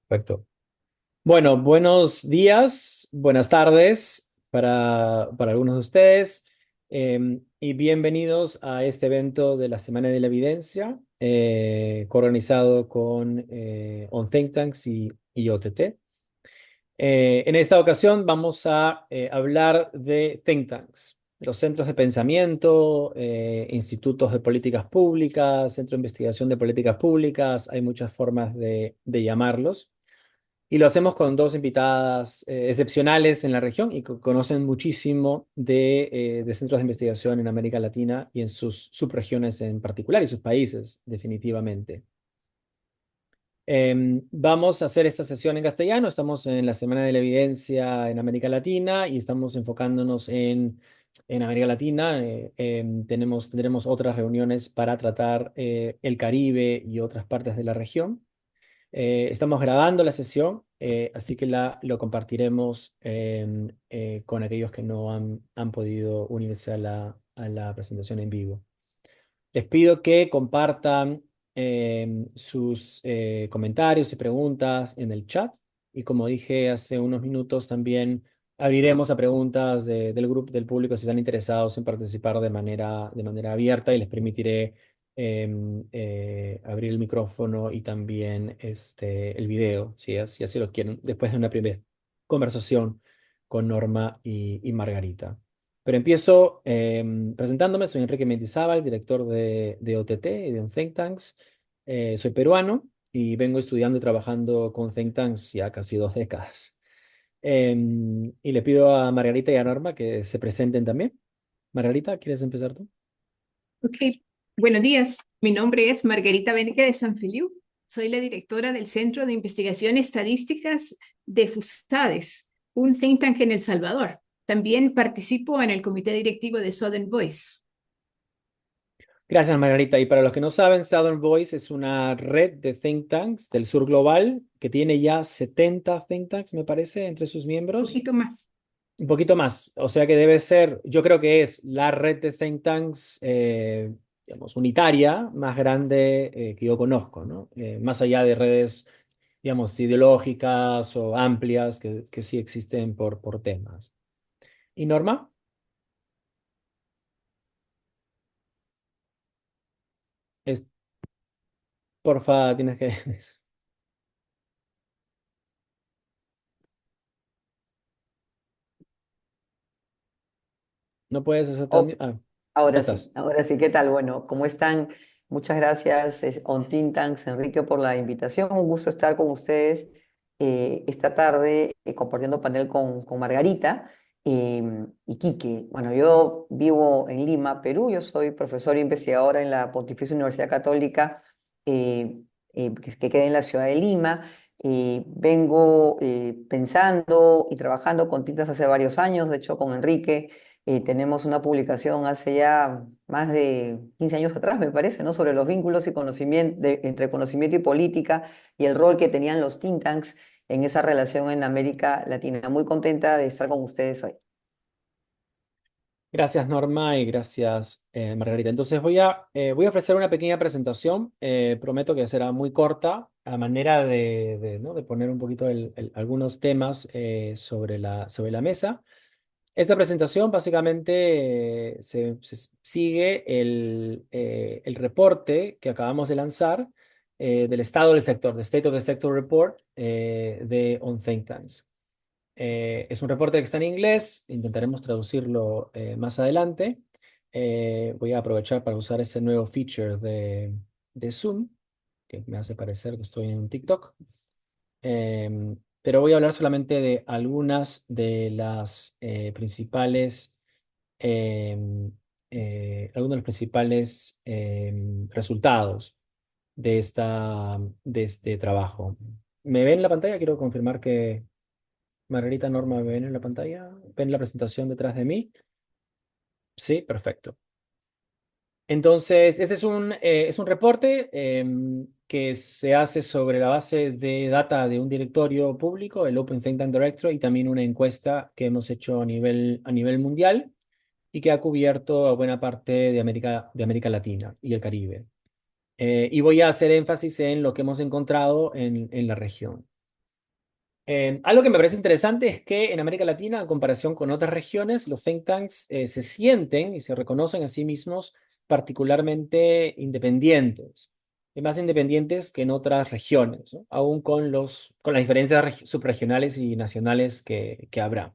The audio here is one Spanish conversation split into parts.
Perfecto. Bueno, buenos días, buenas tardes para algunos de ustedes y bienvenidos a este evento de la Semana de la Evidencia, coorganizado con On Think Tanks y OTT. En esta ocasión vamos a hablar de think tanks, los centros de pensamiento, institutos de políticas públicas, centro de investigación de políticas públicas, hay muchas formas de llamarlos. Y lo hacemos con dos invitadas excepcionales en la región y que conocen muchísimo de centros de investigación en América Latina y en sus subregiones en particular y sus países, definitivamente. Vamos a hacer esta sesión en castellano. Estamos en la Semana de la Evidencia en América Latina y estamos enfocándonos en América Latina. Tendremos otras reuniones para tratar el Caribe y otras partes de la región. Estamos grabando la sesión, así que lo compartiremos con aquellos que no han podido unirse a la presentación en vivo. Les pido que compartan sus comentarios y preguntas en el chat. Y como dije hace unos minutos, también abriremos a preguntas del grupo, del público, si están interesados en participar de manera abierta y les permitiré abrir el micrófono y también el video, si así lo quieren, después de una primera conversación con Norma y Margarita. Pero empiezo presentándome. Soy Enrique Mendizábal, director de OTT y de un Think Tanks. Soy peruano y vengo estudiando y trabajando con Think Tanks ya casi 2 décadas. Y le pido a Margarita y a Norma que se presenten también. Margarita, ¿quieres empezar tú? Ok, buenos días. Mi nombre es Margarita Benque de San Feliu. Soy la directora del Centro de Investigación Estadísticas de FUSADES, un think tank en El Salvador. También participo en el comité directivo de Southern Voice. Gracias, Margarita. Y para los que no saben, Southern Voice es una red de think tanks del sur global que tiene ya 70 think tanks, me parece, entre sus Un miembros. poquito más. Un poquito más, o sea que debe ser, yo creo que es la red de think tanks, digamos, unitaria más grande que yo conozco, ¿no? Más allá de redes, digamos, ideológicas o amplias que sí existen por temas. ¿Y Norma? Es, porfa, tienes que... No puedes hacer Oh, transmisión. Ah, ya ahora sí, estás. ahora sí, ¿qué tal? Bueno, ¿cómo están? Muchas gracias, On Think Tanks, Enrique, por la invitación. Un gusto estar con ustedes esta tarde compartiendo panel con Margarita y Quique. Bueno, yo vivo en Lima, Perú. Yo soy profesora e investigadora en la Pontificia Universidad Católica que queda en la ciudad de Lima. Vengo pensando y trabajando con tintas hace varios años, de hecho con Enrique. Tenemos una publicación hace ya más de 15 años atrás, me parece, ¿no? Sobre los vínculos y conocimiento, entre conocimiento y política y el rol que tenían los think tanks en esa relación en América Latina. Muy contenta de estar con ustedes hoy. Gracias, Norma, y gracias, Margarita. Entonces voy a ofrecer una pequeña presentación. Prometo que será muy corta, a manera ¿no? de poner un poquito algunos temas sobre la mesa. Esta presentación básicamente se sigue el reporte que acabamos de lanzar del estado del sector, the State of the Sector Report de On Think Tanks. Es un reporte que está en inglés, intentaremos traducirlo más adelante. Voy a aprovechar para usar este nuevo feature de Zoom, que me hace parecer que estoy en un TikTok. Pero voy a hablar solamente de algunas de las algunos de los principales resultados de este trabajo. ¿Me ven en la pantalla? Quiero confirmar que Margarita, Norma, ¿me ven en la pantalla? ¿Ven la presentación detrás de mí? Sí, perfecto. Entonces, ese es un reporte que se hace sobre la base de data de un directorio público, el Open Think Tank Directory, y también una encuesta que hemos hecho a nivel mundial y que ha cubierto a buena parte de América Latina y el Caribe. Y voy a hacer énfasis en lo que hemos encontrado en la región. Algo que me parece interesante es que en América Latina, en comparación con otras regiones, los think tanks se sienten y se reconocen a sí mismos particularmente independientes, y más independientes que en otras regiones, ¿no? Aún con las diferencias subregionales y nacionales que habrá.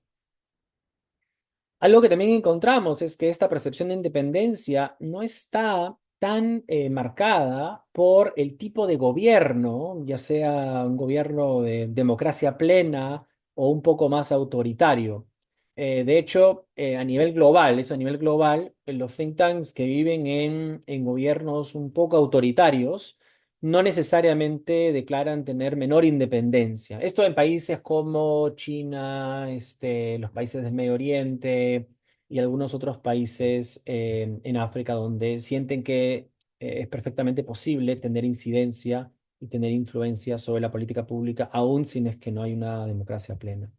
Algo que también encontramos es que esta percepción de independencia no está tan marcada por el tipo de gobierno, ya sea un gobierno de democracia plena o un poco más autoritario. De hecho, a nivel global, eso a nivel global, los think tanks que viven en gobiernos un poco autoritarios no necesariamente declaran tener menor independencia. Esto en países como China, los países del Medio Oriente y algunos otros países en África donde sienten que es perfectamente posible tener incidencia y tener influencia sobre la política pública, aun si no es que no hay una democracia plena.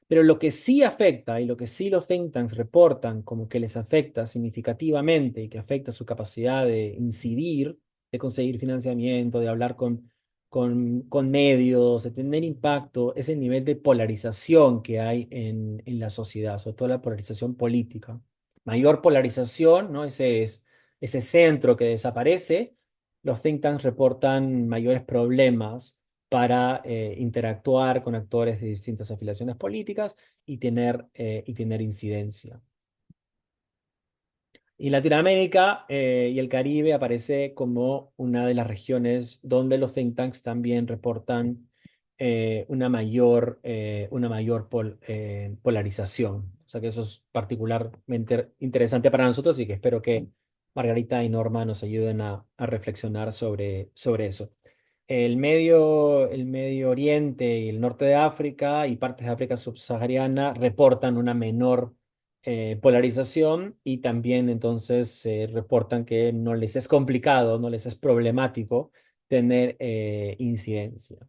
Pero lo que sí afecta y lo que sí los think tanks reportan como que les afecta significativamente y que afecta su capacidad de incidir, de conseguir financiamiento, de hablar con medios, de tener impacto, es el nivel de polarización que hay en la sociedad, sobre todo la polarización política. Mayor polarización, ¿no? Ese centro que desaparece, los think tanks reportan mayores problemas para interactuar con actores de distintas afiliaciones políticas y tener incidencia. Y Latinoamérica y el Caribe aparece como una de las regiones donde los think tanks también reportan una mayor polarización. O sea que eso es particularmente interesante para nosotros y que espero que Margarita y Norma nos ayuden a reflexionar sobre eso. El Medio Oriente y el norte de África y partes de África subsahariana reportan una menor polarización y también entonces se reportan que no les es complicado, no les es problemático tener incidencia.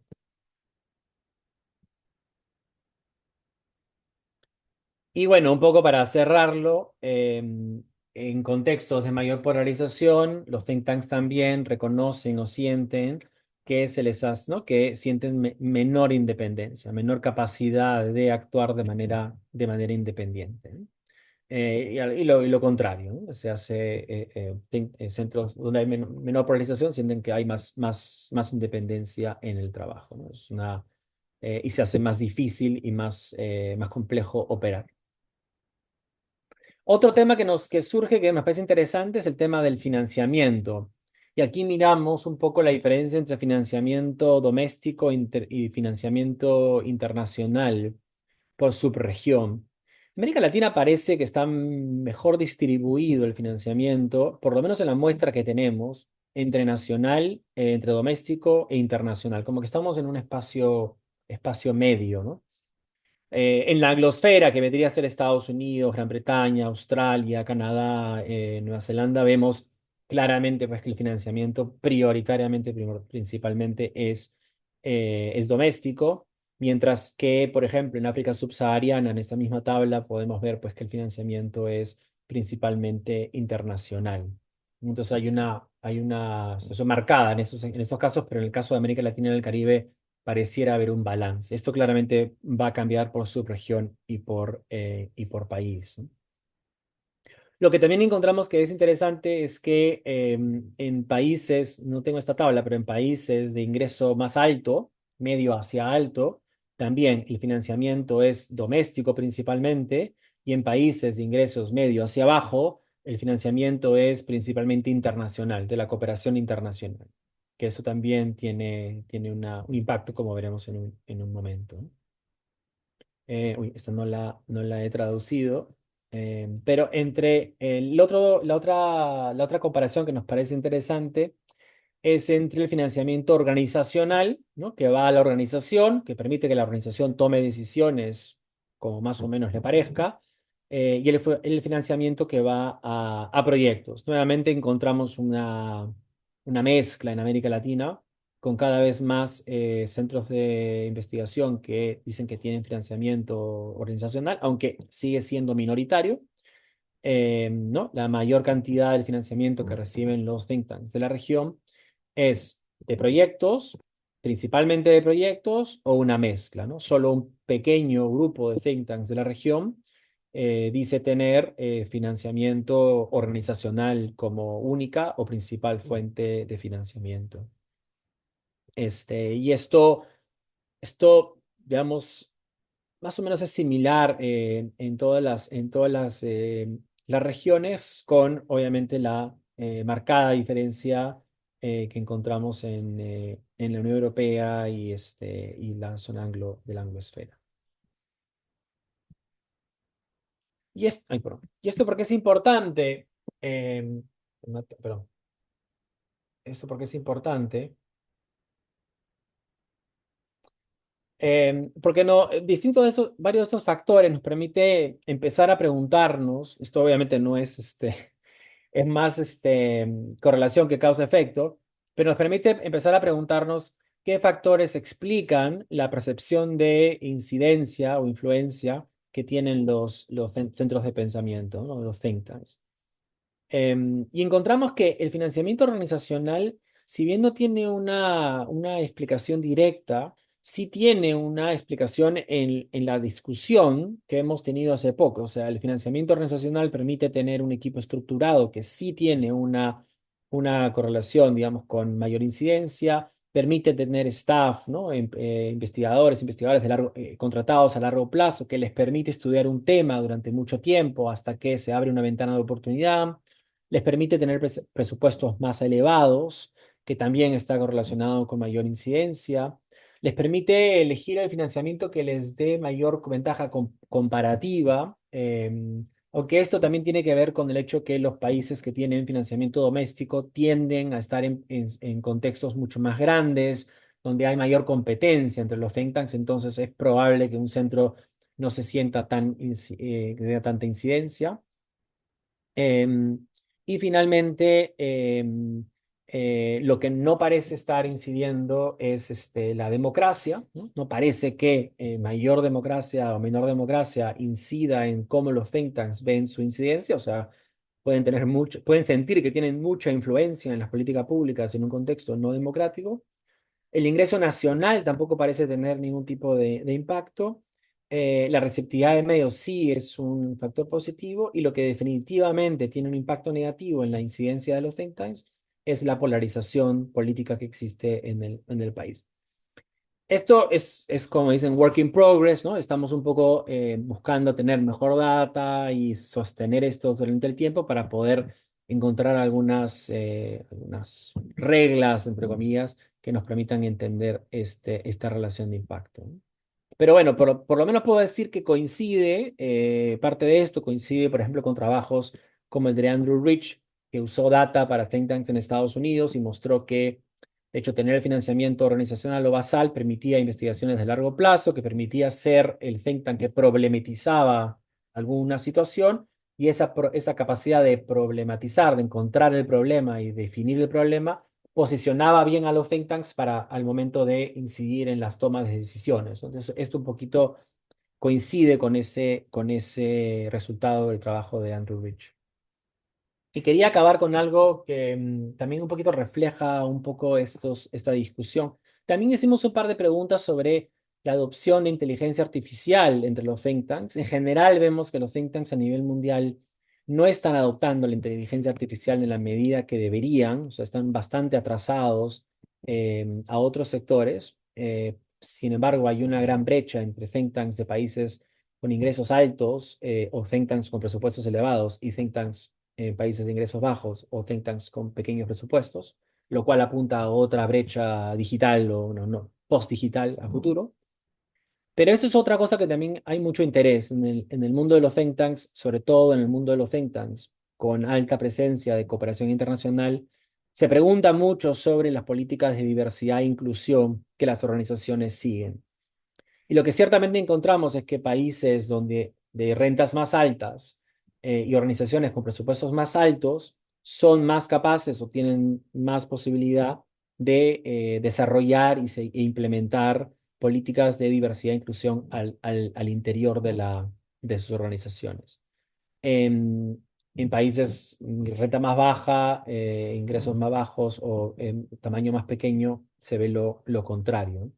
Y bueno, un poco para cerrarlo, en contextos de mayor polarización, los think tanks también reconocen o sienten que se les hace, ¿no? Que sienten menor independencia, menor capacidad de actuar de manera independiente, ¿no? Y lo contrario, ¿no? Se hace centros donde hay menor polarización, sienten que hay más independencia en el trabajo, ¿no? Y se hace más difícil y más complejo operar. Otro tema que surge, que me parece interesante, es el tema del financiamiento. Y aquí miramos un poco la diferencia entre financiamiento doméstico y financiamiento internacional por subregión. En América Latina parece que está mejor distribuido el financiamiento, por lo menos en la muestra que tenemos, entre nacional, entre doméstico e internacional, como que estamos en un espacio medio, ¿no? En la glosfera, que vendría a ser Estados Unidos, Gran Bretaña, Australia, Canadá, Nueva Zelanda, vemos claramente pues, que el financiamiento prioritariamente, principalmente, es doméstico, mientras que, por ejemplo, en África subsahariana, en esta misma tabla, podemos ver pues, que el financiamiento es principalmente internacional. Entonces hay una situación marcada en estos casos, pero en el caso de América Latina y el Caribe pareciera haber un balance. Esto claramente va a cambiar por subregión y por país, ¿no? Lo que también encontramos que es interesante es que en países, no tengo esta tabla, pero en países de ingreso más alto, medio hacia alto, también el financiamiento es doméstico principalmente, y en países de ingresos medio hacia abajo, el financiamiento es principalmente internacional, de la cooperación internacional, que eso también tiene un impacto, como veremos en un momento, ¿no? Uy, esta no la he traducido. Pero entre la otra comparación que nos parece interesante es entre el financiamiento organizacional, ¿no? Que va a la organización, que permite que la organización tome decisiones como más o menos le parezca, y el financiamiento que va a proyectos. Nuevamente encontramos una mezcla en América Latina con cada vez más centros de investigación que dicen que tienen financiamiento organizacional, aunque sigue siendo minoritario. ¿No? La mayor cantidad del financiamiento que reciben los think tanks de la región es de proyectos, principalmente de proyectos o una mezcla, ¿no? Solo un pequeño grupo de think tanks de la región dice tener financiamiento organizacional como única o principal fuente de financiamiento. Y esto, digamos, más o menos es similar en todas las regiones, con obviamente la marcada diferencia que encontramos en la Unión Europea y la zona de la anglosfera. ¿Y esto por qué es importante? Eh, perdón. ¿Esto por qué es importante? Porque no, distintos de esos, varios de estos factores nos permite empezar a preguntarnos. Esto obviamente no es es más correlación que causa-efecto, pero nos permite empezar a preguntarnos qué factores explican la percepción de incidencia o influencia que tienen los centros de pensamiento, ¿no? Los think tanks. Y encontramos que el financiamiento organizacional, si bien no tiene una explicación directa, sí tiene una explicación en la discusión que hemos tenido hace poco. O sea, el financiamiento organizacional permite tener un equipo estructurado que sí tiene una correlación, digamos, con mayor incidencia, permite tener staff, ¿no? Investigadores contratados a largo plazo, que les permite estudiar un tema durante mucho tiempo hasta que se abre una ventana de oportunidad, les permite tener presupuestos más elevados, que también está correlacionado con mayor incidencia, les permite elegir el financiamiento que les dé mayor ventaja comparativa, aunque esto también tiene que ver con el hecho que los países que tienen financiamiento doméstico tienden a estar en contextos mucho más grandes, donde hay mayor competencia entre los think tanks. Entonces es probable que un centro no se sienta que tenga tanta incidencia. Em, y finalmente, lo que no parece estar incidiendo es la democracia, ¿no? No parece que mayor democracia o menor democracia incida en cómo los think tanks ven su incidencia. O sea, pueden sentir que tienen mucha influencia en las políticas públicas en un contexto no democrático. El ingreso nacional tampoco parece tener ningún tipo de impacto. La receptividad de medios sí es un factor positivo, y lo que definitivamente tiene un impacto negativo en la incidencia de los think tanks es la polarización política que existe en el país. Esto es como dicen, work in progress, ¿no? Estamos un poco buscando tener mejor data y sostener esto durante el tiempo para poder encontrar algunas reglas, entre comillas, que nos permitan entender esta relación de impacto, ¿no? Pero bueno, por lo menos puedo decir que parte de esto coincide, por ejemplo, con trabajos como el de Andrew Rich, que usó data para think tanks en Estados Unidos y mostró que, de hecho, tener el financiamiento organizacional o basal permitía investigaciones de largo plazo, que permitía ser el think tank que problematizaba alguna situación, y esa capacidad de problematizar, de encontrar el problema y definir el problema, posicionaba bien a los think tanks para al momento de incidir en las tomas de decisiones. Entonces, esto un poquito coincide con ese resultado del trabajo de Andrew Rich. Y quería acabar con algo que también un poquito refleja un poco esta discusión. También hicimos un par de preguntas sobre la adopción de inteligencia artificial entre los think tanks. En general, vemos que los think tanks a nivel mundial no están adoptando la inteligencia artificial en la medida que deberían. O sea, están bastante atrasados a otros sectores. Sin embargo, hay una gran brecha entre think tanks de países con ingresos altos, o think tanks con presupuestos elevados, y think tanks en países de ingresos bajos o think tanks con pequeños presupuestos, lo cual apunta a otra brecha digital o no, post-digital a futuro. Pero eso es otra cosa que también hay mucho interés en el mundo de los think tanks, sobre todo en el mundo de los think tanks con alta presencia de cooperación internacional. Se pregunta mucho sobre las políticas de diversidad e inclusión que las organizaciones siguen. Y lo que ciertamente encontramos es que países donde de rentas más altas y organizaciones con presupuestos más altos son más capaces o tienen más posibilidad de desarrollar e implementar políticas de diversidad e inclusión al interior de sus organizaciones. Em, en países renta más baja, ingresos más bajos o tamaño más pequeño, se ve lo contrario.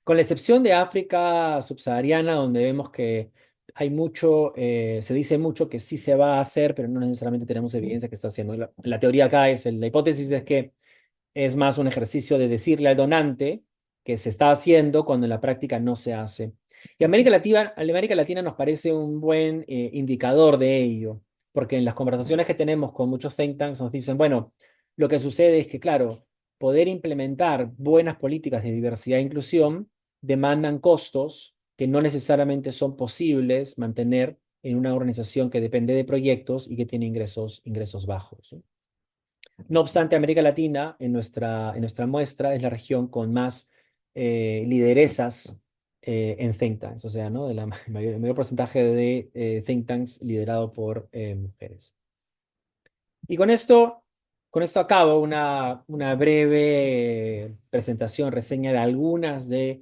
Con la excepción de África subsahariana, donde vemos que hay mucho, se dice mucho que sí se va a hacer, pero no necesariamente tenemos evidencia que está haciendo. La teoría acá es, la hipótesis es que es más un ejercicio de decirle al donante que se está haciendo cuando en la práctica no se hace. Y América Latina nos parece un buen indicador de ello, porque en las conversaciones que tenemos con muchos think tanks nos dicen, bueno, lo que sucede es que, claro, poder implementar buenas políticas de diversidad e inclusión demandan costos que no necesariamente son posibles mantener en una organización que depende de proyectos y que tiene ingresos bajos, ¿no? No obstante, América Latina, en nuestra muestra, es la región con más lideresas en think tanks, o sea, ¿no? El mayor porcentaje de think tanks liderado por mujeres. Y con esto acabo una breve presentación, reseña de algunas de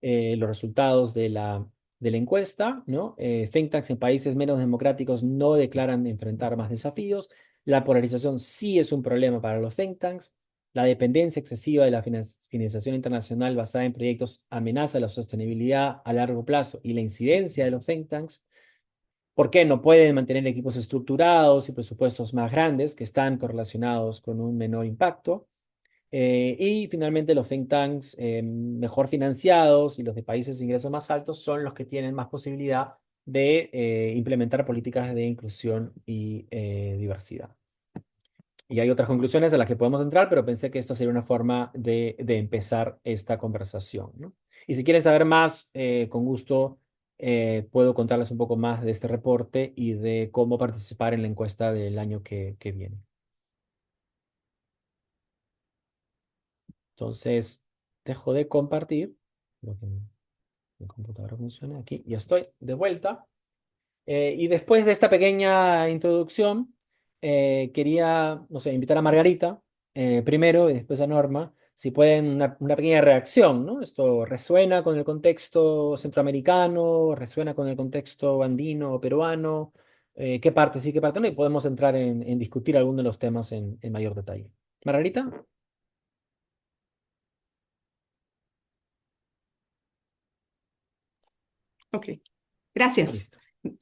los resultados de la encuesta, ¿no? Think tanks en países menos democráticos no declaran enfrentar más desafíos. La polarización sí es un problema para los think tanks. La dependencia excesiva de la financiación internacional basada en proyectos amenaza la sostenibilidad a largo plazo y la incidencia de los think tanks. ¿Por qué no pueden mantener equipos estructurados y presupuestos más grandes que están correlacionados con un menor impacto? Y finalmente los think tanks mejor financiados y los de países de ingresos más altos son los que tienen más posibilidad de implementar políticas de inclusión y diversidad. Y hay otras conclusiones a las que podemos entrar, pero pensé que esta sería una forma de empezar esta conversación, ¿no? Y si quieren saber más, con gusto puedo contarles un poco más de este reporte y de cómo participar en la encuesta del año que viene. Entonces, dejo de compartir. Lo que mi computadora funcione aquí. Ya estoy de vuelta. Y después de esta pequeña introducción, quería, no sé, invitar a Margarita primero y después a Norma, si pueden, una pequeña reacción, ¿no? Esto resuena con el contexto centroamericano, resuena con el contexto andino o peruano, qué parte sí, qué parte no, y podemos entrar en discutir algunos de los temas en mayor detalle. Margarita, Ok, gracias. listo.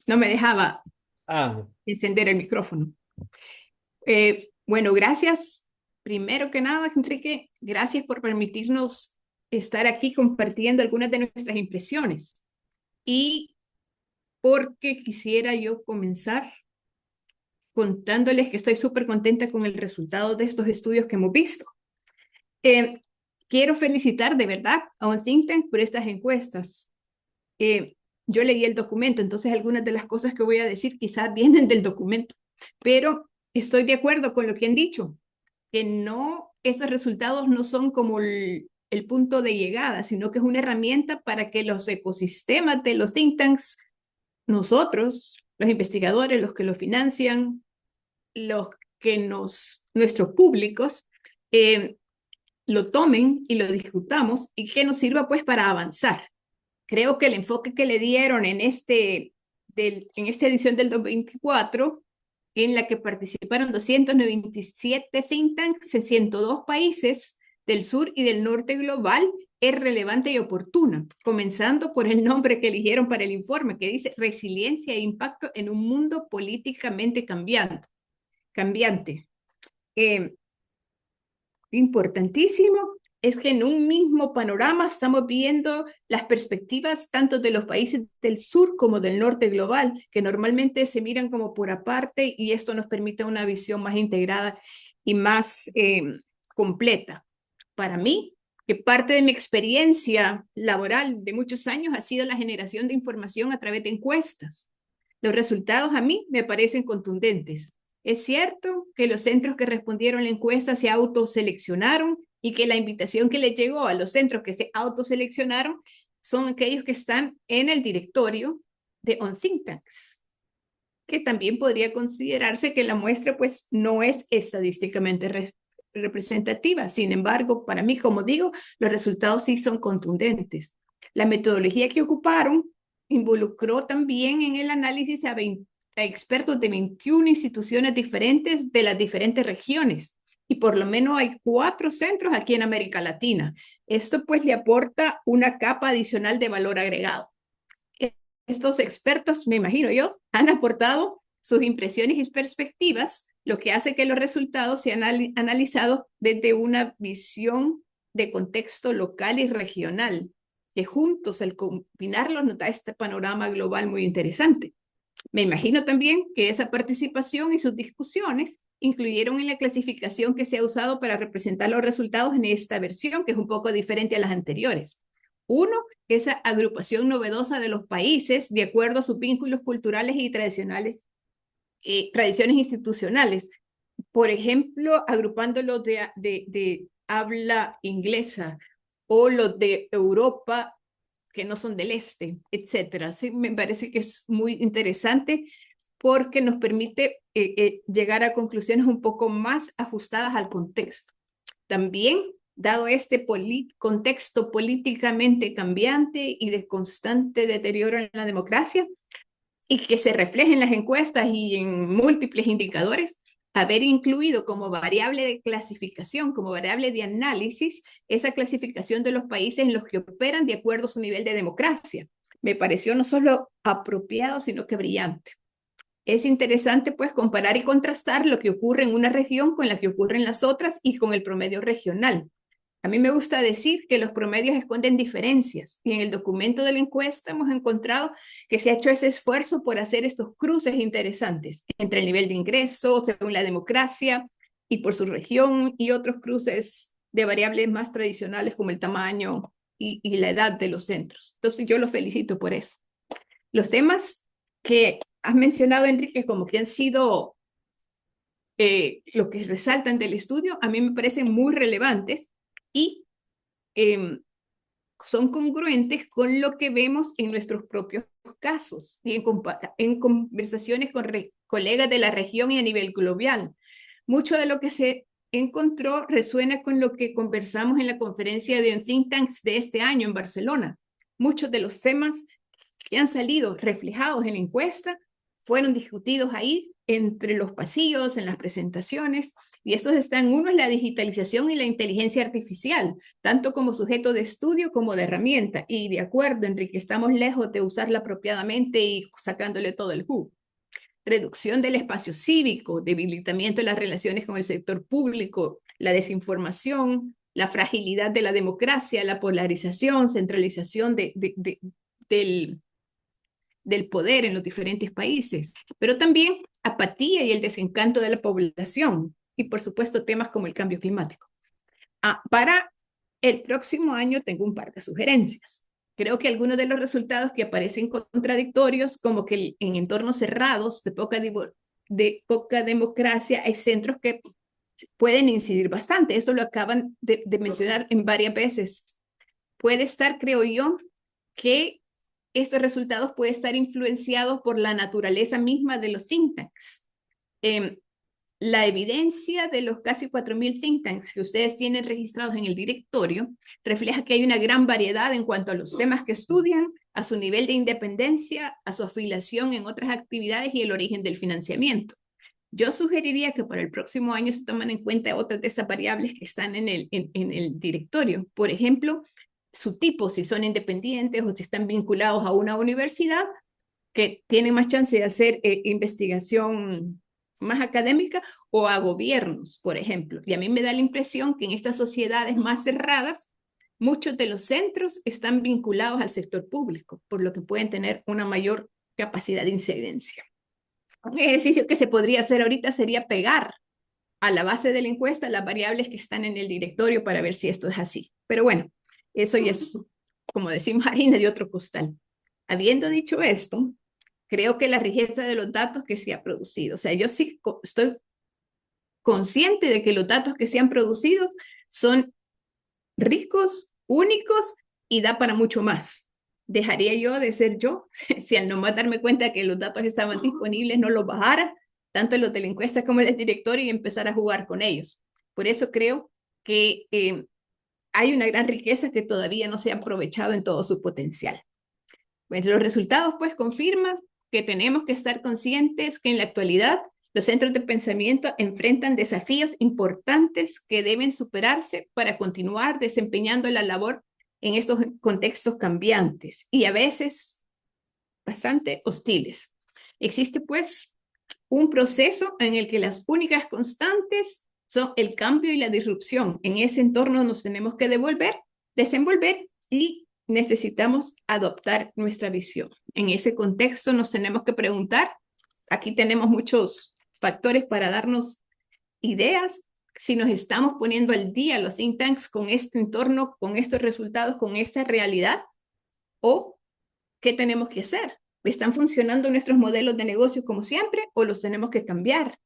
No me dejaba Ah, encender el micrófono. Bueno, gracias. Primero que nada, Enrique, gracias por permitirnos estar aquí compartiendo algunas de nuestras impresiones. Y porque quisiera yo comenzar contándoles que estoy súper contenta con el resultado de estos estudios que hemos visto. Eh, Quiero felicitar de verdad a un think tank por estas encuestas. Yo leí el documento, entonces algunas de las cosas que voy a decir quizás vienen del documento, pero estoy de acuerdo con lo que han dicho, que no, esos resultados no son como el punto de llegada, sino que es una herramienta para que los ecosistemas de los think tanks, nosotros, los investigadores, los que lo financian, los que nuestros públicos, eh, lo tomen y lo discutamos y que nos sirva pues para avanzar. Creo que el enfoque que le dieron en esta edición del 2024, en la que participaron 297 think tanks en 102 países del sur y del norte global, es relevante y oportuna, comenzando por el nombre que eligieron para el informe, que dice Resiliencia e Impacto en un Mundo Políticamente Cambiante. Eh, Importantísimo es que en un mismo panorama estamos viendo las perspectivas tanto de los países del sur como del norte global, que normalmente se miran como por aparte y esto nos permite una visión más integrada y más completa. Para mí, que parte de mi experiencia laboral de muchos años ha sido la generación de información a través de encuestas. Los resultados a mí me parecen contundentes. Es cierto que los centros que respondieron la encuesta se autoseleccionaron y que la invitación que les llegó a los centros que se autoseleccionaron son aquellos que están en el directorio de On Think Tanks, que también podría considerarse que la muestra pues no es estadísticamente representativa. Sin embargo, para mí, como digo, los resultados sí son contundentes. La metodología que ocuparon involucró también en el análisis a a expertos de 21 instituciones diferentes de las diferentes regiones. Y por lo menos hay 4 centros aquí en América Latina. Esto pues le aporta una capa adicional de valor agregado. Estos expertos, me imagino yo, han aportado sus impresiones y perspectivas, lo que hace que los resultados sean analizados desde una visión de contexto local y regional, que juntos, al combinarlos, nos da este panorama global muy interesante. Me imagino también que esa participación y sus discusiones incluyeron en la clasificación que se ha usado para representar los resultados en esta versión, que es un poco diferente a las anteriores. Uno, esa agrupación novedosa de los países de acuerdo a sus vínculos culturales y tradicionales, tradiciones institucionales. Por ejemplo, agrupándolos de habla inglesa o los de Europa que no son del este, etcétera. Sí, me parece que es muy interesante porque nos permite llegar a conclusiones un poco más ajustadas al contexto. También, dado este contexto políticamente cambiante y de constante deterioro en la democracia, y que se refleja en las encuestas y en múltiples indicadores, haber incluido como variable de clasificación, como variable de análisis, esa clasificación de los países en los que operan de acuerdo a su nivel de democracia. Me pareció no solo apropiado, sino que brillante. Es interesante, pues, comparar y contrastar lo que ocurre en una región con la que ocurre en las otras y con el promedio regional. A mí me gusta decir que los promedios esconden diferencias y en el documento de la encuesta hemos encontrado que se ha hecho ese esfuerzo por hacer estos cruces interesantes entre el nivel de ingreso, según la democracia y por su región y otros cruces de variables más tradicionales como el tamaño y la edad de los centros. Entonces yo los felicito por eso. Los temas que has mencionado, Enrique, como que han sido lo que resaltan del estudio, a mí me parecen muy relevantes y son congruentes con lo que vemos en nuestros propios casos y en conversaciones con colegas de la región y a nivel global. Mucho de lo que se encontró resuena con lo que conversamos en la conferencia de Think Tanks de este año en Barcelona. Muchos de los temas que han salido reflejados en la encuesta fueron discutidos ahí entre los pasillos, en las presentaciones, y estos están, uno es la digitalización y la inteligencia artificial, tanto como sujeto de estudio como de herramienta, y de acuerdo, Enrique, estamos lejos de usarla apropiadamente y sacándole todo el jugo. Reducción del espacio cívico, debilitamiento de las relaciones con el sector público, la desinformación, la fragilidad de la democracia, la polarización, centralización del poder en los diferentes países, pero también apatía y el desencanto de la población y por supuesto temas como el cambio climático. Para el próximo año tengo un par de sugerencias. Creo que algunos de los resultados que aparecen contradictorios, como que en entornos cerrados de poca democracia hay centros que pueden incidir bastante. Eso lo acaban de mencionar en varias veces. Puede estar, creo yo, que estos resultados pueden estar influenciados por la naturaleza misma de los think tanks. La evidencia de los casi 4.000 think tanks que ustedes tienen registrados en el directorio refleja que hay una gran variedad en cuanto a los temas que estudian, a su nivel de independencia, a su afiliación en otras actividades y el origen del financiamiento. Yo sugeriría que para el próximo año se tomen en cuenta otras de esas variables que están en el directorio. Por ejemplo, su tipo, si son independientes o si están vinculados a una universidad, que tienen más chance de hacer investigación más académica, o a gobiernos, por ejemplo. Y a mí me da la impresión que en estas sociedades más cerradas, muchos de los centros están vinculados al sector público, por lo que pueden tener una mayor capacidad de incidencia. Un ejercicio que se podría hacer ahorita sería pegar a la base de la encuesta las variables que están en el directorio para ver si esto es así. Pero bueno, eso ya es, como decimos, harina de otro costal. Habiendo dicho esto, creo que la riqueza de los datos que se ha producido, o sea, yo sí estoy consciente de que los datos que se han producido son ricos, únicos y da para mucho más. Dejaría yo de ser yo si al no más darme cuenta que los datos estaban disponibles no los bajara, tanto los de la encuesta como el directorio, y empezar a jugar con ellos. Por eso creo que hay una gran riqueza que todavía no se ha aprovechado en todo su potencial. Bueno, los resultados pues confirman que tenemos que estar conscientes que en la actualidad los centros de pensamiento enfrentan desafíos importantes que deben superarse para continuar desempeñando la labor en estos contextos cambiantes y a veces bastante hostiles. Existe pues un proceso en el que las únicas constantes son el cambio y la disrupción. En ese entorno nos tenemos que desenvolver y necesitamos adoptar nuestra visión. En ese contexto nos tenemos que preguntar, aquí tenemos muchos factores para darnos ideas, si nos estamos poniendo al día los think tanks con este entorno, con estos resultados, con esta realidad, o qué tenemos que hacer. ¿Están funcionando nuestros modelos de negocio como siempre o los tenemos que cambiar?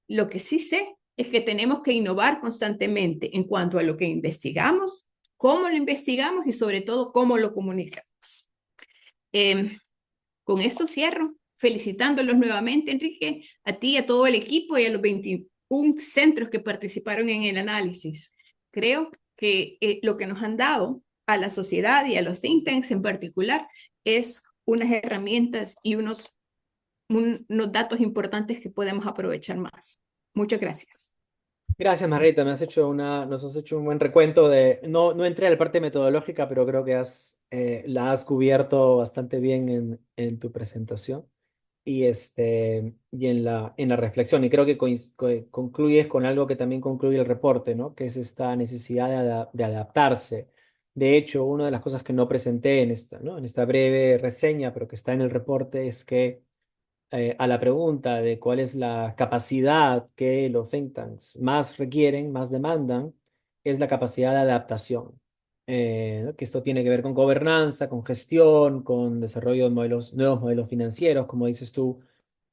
Lo que sí sé es que tenemos que innovar constantemente en cuanto a lo que investigamos, cómo lo investigamos y sobre todo cómo lo comunicamos. Con esto cierro, felicitándolos nuevamente, Enrique, a ti, a todo el equipo y a los 21 centros que participaron en el análisis. Creo que lo que nos han dado a la sociedad y a los think tanks en particular es unas herramientas y unos datos importantes que podemos aprovechar más. Muchas gracias. Gracias, Margarita. Nos has hecho un buen recuento de. No entré a la parte metodológica, pero creo que la has cubierto bastante bien en tu presentación y en la reflexión. Y creo que concluyes con algo que también concluye el reporte, ¿no? Que es esta necesidad de adaptarse. De hecho, una de las cosas que no presenté ¿no? En esta breve reseña, pero que está en el reporte, es que a la pregunta de cuál es la capacidad que los think tanks más requieren, más demandan, es la capacidad de adaptación. ¿No? Que esto tiene que ver con gobernanza, con gestión, con desarrollo de nuevos modelos financieros, como dices tú,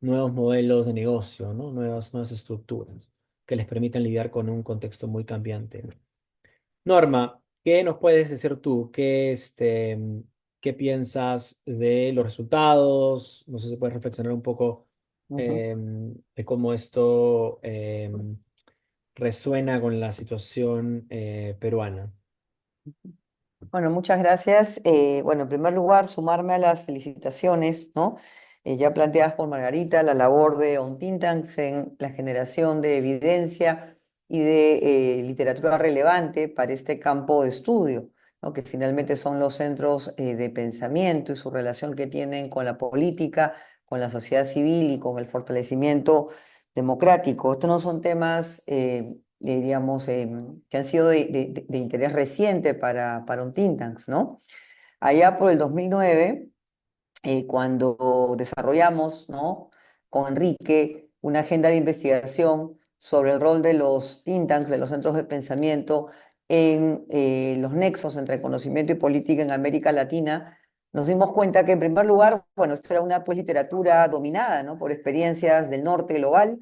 nuevos modelos de negocio, ¿no? Nuevas estructuras que les permitan lidiar con un contexto muy cambiante, ¿no? Norma, ¿qué nos puedes decir tú? ¿Qué piensas de los resultados? No sé si puedes reflexionar un poco Ujú. de cómo esto resuena con la situación peruana. Bueno, muchas gracias. Bueno, en primer lugar, sumarme a las felicitaciones, ¿no? Ya planteadas por Margarita, la labor de On Think Tanks en la generación de evidencia y de literatura relevante para este campo de estudio, ¿no? Que finalmente son los centros de pensamiento y su relación que tienen con la política, con la sociedad civil y con el fortalecimiento democrático. Estos no son temas digamos, que han sido de interés reciente para un think tanks, ¿no? Allá por el 2009, cuando desarrollamos, ¿no? Con Enrique una agenda de investigación sobre el rol de los think tanks, de los centros de pensamiento, en los nexos entre conocimiento y política en América Latina, nos dimos cuenta que, en primer lugar, bueno, esto era una pues, literatura dominada, ¿no? Por experiencias del norte global,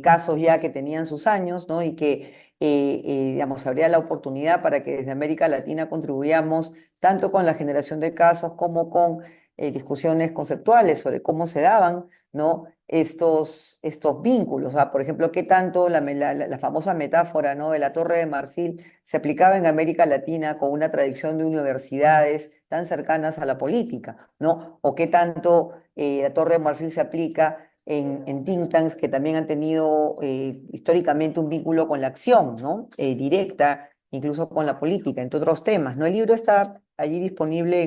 casos ya que tenían sus años, ¿no? Y que, digamos, habría la oportunidad para que desde América Latina contribuyamos tanto con la generación de casos como con discusiones conceptuales sobre cómo se daban, ¿no? Estos vínculos. Por ejemplo, qué tanto la famosa metáfora, ¿no? De la Torre de Marfil se aplicaba en América Latina con una tradición de universidades tan cercanas a la política, ¿no? O qué tanto la Torre de Marfil se aplica en think tanks que también han tenido históricamente un vínculo con la acción, ¿no? Directa, incluso con la política, entre otros temas, ¿no? El libro está allí disponible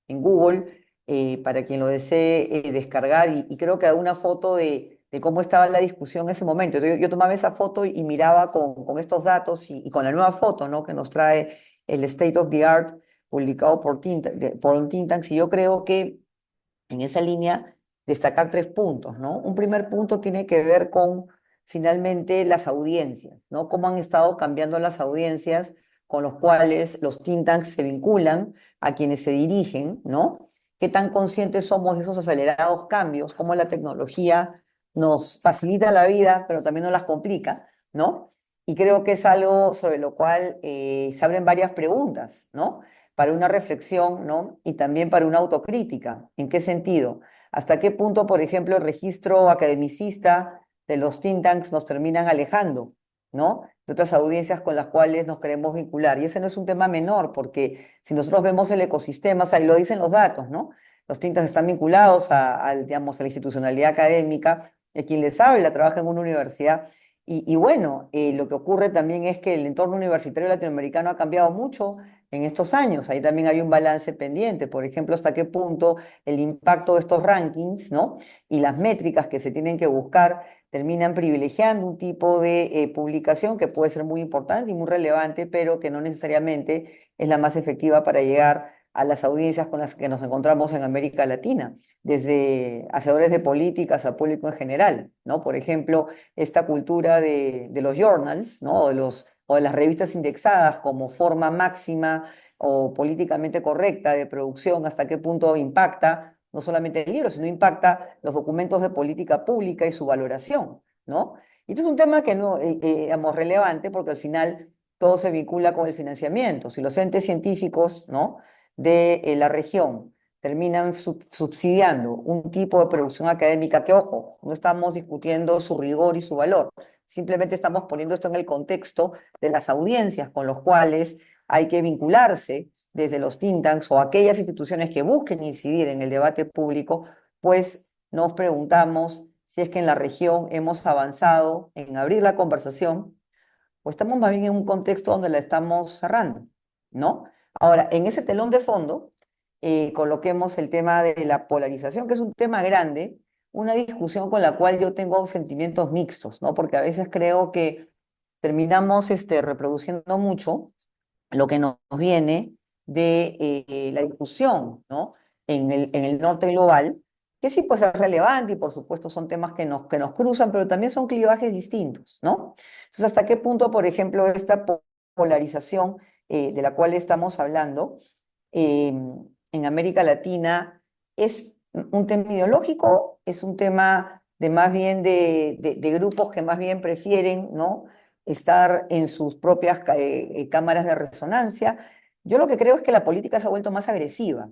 en Google para quien lo desee descargar y creo que da una foto de cómo estaba la discusión en ese momento. Yo tomaba esa foto y miraba con estos datos y con la nueva foto, ¿no? Que nos trae el State of the Art publicado por Think Tanks y yo creo que en esa línea destacar tres puntos, ¿no? Un primer punto tiene que ver con finalmente las audiencias, ¿no? Cómo han estado cambiando las audiencias con los cuales los think tanks se vinculan a quienes se dirigen, ¿no? Qué tan conscientes somos de esos acelerados cambios, cómo la tecnología nos facilita la vida, pero también nos las complica, ¿no? Y creo que es algo sobre lo cual se abren varias preguntas, ¿no? Para una reflexión, ¿no? Y también para una autocrítica. ¿En qué sentido? ¿Hasta qué punto, por ejemplo, el registro academicista de los think tanks nos terminan alejando, ¿no? De otras audiencias con las cuales nos queremos vincular? Y ese no es un tema menor, porque si nosotros vemos el ecosistema, o sea, y lo dicen los datos, ¿no? Los think tanks están vinculados digamos, a la institucionalidad académica, de quien les habla trabaja en una universidad. Y bueno, lo que ocurre también es que el entorno universitario latinoamericano ha cambiado mucho en estos años. Ahí también hay un balance pendiente, por ejemplo, hasta qué punto el impacto de estos rankings, ¿no? Y las métricas que se tienen que buscar terminan privilegiando un tipo de publicación que puede ser muy importante y muy relevante, pero que no necesariamente es la más efectiva para llegar a las audiencias con las que nos encontramos en América Latina, desde hacedores de políticas a público en general, ¿no? Por ejemplo, esta cultura de los journals, ¿no? O de las revistas indexadas como forma máxima o políticamente correcta de producción, hasta qué punto impacta no solamente el libro, sino impacta los documentos de política pública y su valoración, ¿no? Y esto es un tema que no, digamos, relevante porque al final todo se vincula con el financiamiento. Si los entes científicos, ¿no? de la región terminan subsidiando un tipo de producción académica que, ojo, no estamos discutiendo su rigor y su valor, simplemente estamos poniendo esto en el contexto de las audiencias con los cuales hay que vincularse desde los think tanks o aquellas instituciones que busquen incidir en el debate público, pues nos preguntamos si es que en la región hemos avanzado en abrir la conversación o estamos más bien en un contexto donde la estamos cerrando, ¿no? Ahora, en ese telón de fondo, coloquemos el tema de la polarización, que es un tema grande, una discusión con la cual yo tengo sentimientos mixtos, ¿no? Porque a veces creo que terminamos reproduciendo mucho lo que nos viene de la discusión, ¿no? En el norte global, que sí pues es relevante y por supuesto son temas que nos cruzan, pero también son clivajes distintos, ¿no? Entonces, ¿hasta qué punto, por ejemplo, esta polarización de la cual estamos hablando en América Latina es un tema ideológico, es un tema de más bien de grupos que más bien prefieren, ¿no? estar en sus propias cámaras de resonancia? Yo lo que creo es que la política se ha vuelto más agresiva.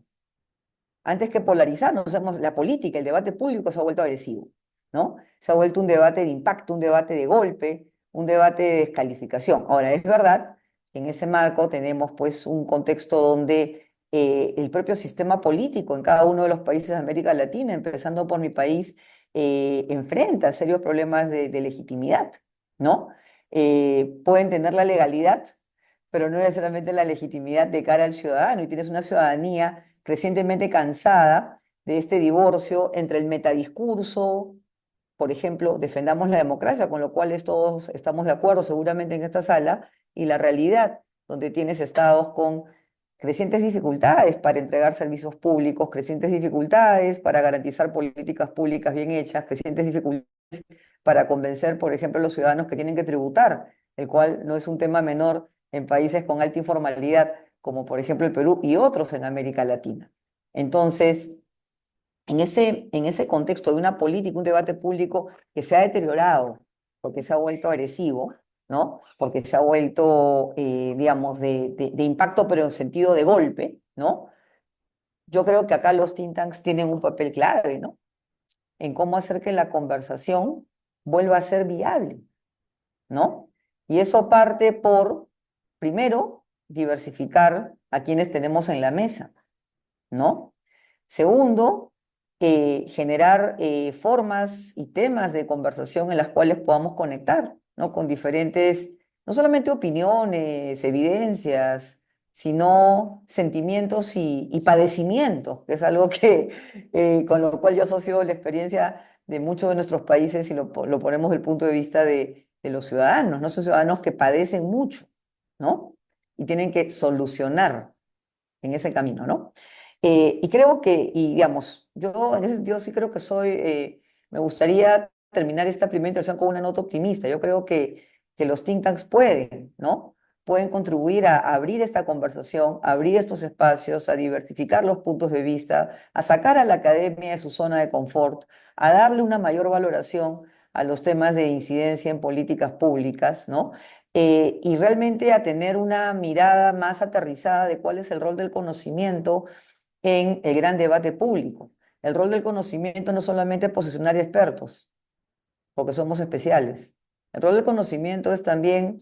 Antes que polarizarnos, la política, el debate público se ha vuelto agresivo, ¿no? Se ha vuelto un debate de impacto, un debate de golpe, un debate de descalificación. Ahora, es verdad, en ese marco tenemos pues un contexto donde el propio sistema político en cada uno de los países de América Latina, empezando por mi país, enfrenta serios problemas de legitimidad, ¿no? Pueden tener la legalidad, pero no necesariamente la legitimidad de cara al ciudadano, y tienes una ciudadanía recientemente cansada de este divorcio entre el metadiscurso, por ejemplo, defendamos la democracia, con lo cual todos estamos de acuerdo seguramente en esta sala, y la realidad, donde tienes estados con crecientes dificultades para entregar servicios públicos, crecientes dificultades para garantizar políticas públicas bien hechas, crecientes dificultades para convencer, por ejemplo, a los ciudadanos que tienen que tributar, el cual no es un tema menor en países con alta informalidad, como por ejemplo el Perú y otros en América Latina. Entonces, en ese contexto de una política, un debate público que se ha deteriorado, porque se ha vuelto agresivo, ¿no? Porque se ha vuelto, digamos, de impacto, pero en sentido de golpe, ¿no? Yo creo que acá los think tanks tienen un papel clave, ¿no? En cómo hacer que la conversación vuelva a ser viable, ¿no? Y eso parte por, primero, diversificar a quienes tenemos en la mesa, ¿no? Segundo, generar formas y temas de conversación en las cuales podamos conectar, ¿no? Con diferentes, no solamente opiniones, evidencias, sino sentimientos y padecimientos, que es algo que, con lo cual yo asocio la experiencia de muchos de nuestros países y lo ponemos desde el punto de vista de los ciudadanos, ¿no? Son ciudadanos que padecen mucho, ¿no? Y tienen que solucionar en ese camino, ¿no? Y creo que, y digamos, yo en ese sentido sí creo que me gustaría terminar esta primera intervención con una nota optimista. Yo creo que los think tanks pueden, ¿no? Pueden contribuir a abrir esta conversación, a abrir estos espacios, a diversificar los puntos de vista, a sacar a la academia de su zona de confort, a darle una mayor valoración a los temas de incidencia en políticas públicas, ¿no? Y realmente a tener una mirada más aterrizada de cuál es el rol del conocimiento en el gran debate público. El rol del conocimiento no es solamente posicionar expertos, porque somos especiales. El rol del conocimiento es también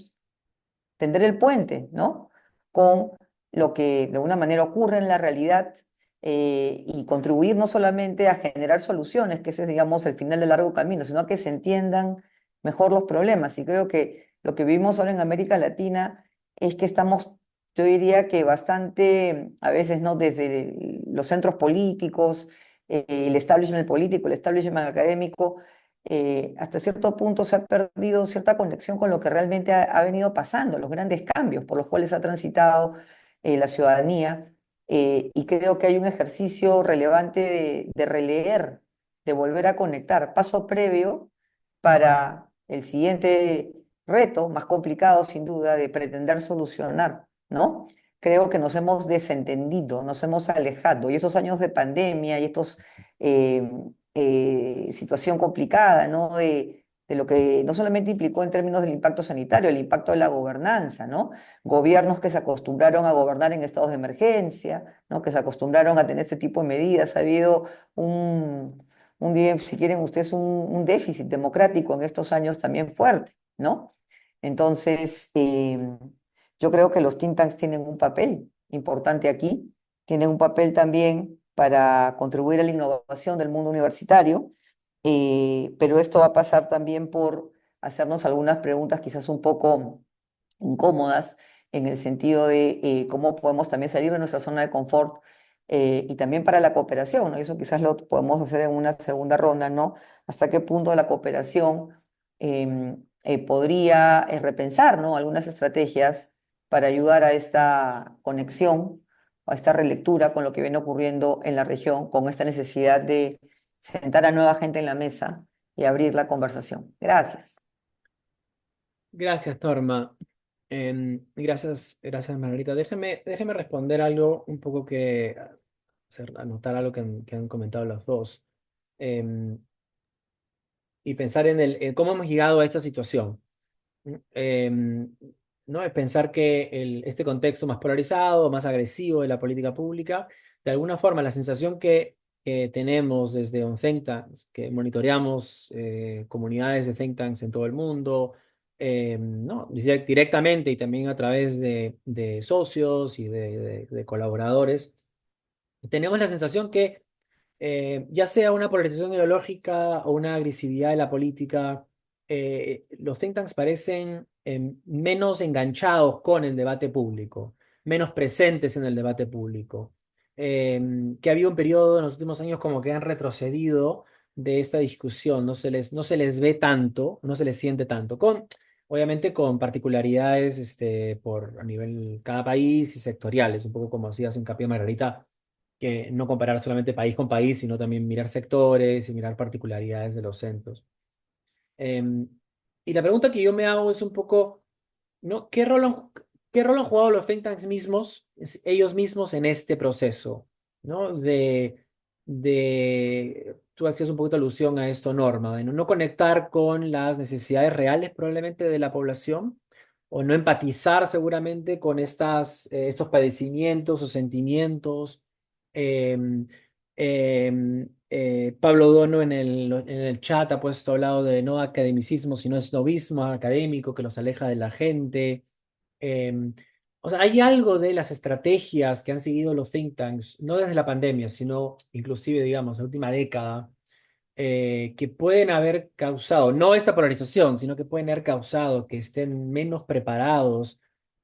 tender el puente, ¿no? Con lo que de alguna manera ocurre en la realidad y contribuir no solamente a generar soluciones, que ese es, digamos, el final del largo camino, sino a que se entiendan mejor los problemas. Y creo que lo que vivimos ahora en América Latina es que estamos, yo diría que bastante, a veces, ¿no? Desde los centros políticos, el establishment político, el establishment académico, hasta cierto punto se ha perdido cierta conexión con lo que realmente ha venido pasando, los grandes cambios por los cuales ha transitado la ciudadanía. Y creo que hay un ejercicio relevante de releer, de volver a conectar, paso previo para el siguiente reto, más complicado sin duda, de pretender solucionar, ¿no? Creo que nos hemos desentendido, nos hemos alejado, y esos años de pandemia y estos eh, situación complicada, ¿no? De lo que no solamente implicó en términos del impacto sanitario, el impacto de la gobernanza, ¿no? Gobiernos que se acostumbraron a gobernar en estados de emergencia, ¿no? Que se acostumbraron a tener este tipo de medidas. Ha habido si quieren ustedes, un déficit democrático en estos años también fuerte, ¿no? Entonces, yo creo que los think tanks tienen un papel importante aquí, tienen un papel también para contribuir a la innovación del mundo universitario, pero esto va a pasar también por hacernos algunas preguntas quizás un poco incómodas en el sentido de cómo podemos también salir de nuestra zona de confort y también para la cooperación, ¿no? Y eso quizás lo podemos hacer en una segunda ronda, ¿no? Hasta qué punto la cooperación podría repensar, ¿no? Algunas estrategias para ayudar a esta conexión, a esta relectura con lo que viene ocurriendo en la región, con esta necesidad de sentar a nueva gente en la mesa y abrir la conversación. Gracias. Gracias, Norma. Gracias, Margarita. Déjeme responder algo un poco anotar algo que han comentado los dos. Em, y pensar en cómo hemos llegado a esta situación. Em, ¿No? Es pensar que este contexto más polarizado, más agresivo de la política pública, de alguna forma la sensación que tenemos desde un think tank, que monitoreamos comunidades de think tanks en todo el mundo, ¿no? Directamente y también a través de socios y de colaboradores, tenemos la sensación que ya sea una polarización ideológica o una agresividad de la política, los think tanks parecen menos enganchados con el debate público, menos presentes en el debate público. Que había un periodo en los últimos años como que han retrocedido de esta discusión, no se les ve tanto, no se les siente tanto, obviamente con particularidades a nivel cada país y sectoriales, un poco como hacías hincapié, Margarita, que no comparar solamente país con país, sino también mirar sectores y mirar particularidades de los centros. Em, y la pregunta que yo me hago es un poco, ¿no? Qué rol han jugado los think tanks mismos, ellos mismos en este proceso, ¿no? Tú hacías un poquito alusión a esto, Norma, de no conectar con las necesidades reales probablemente de la población, o no empatizar seguramente con estos padecimientos o sentimientos. Em, Pablo Dono en el chat ha puesto al lado de no academicismo, sino snobismo académico que los aleja de la gente. Em, o sea, hay algo de las estrategias que han seguido los think tanks, no desde la pandemia, sino inclusive, digamos, la última década, que pueden haber causado, no esta polarización, sino que pueden haber causado que estén menos preparados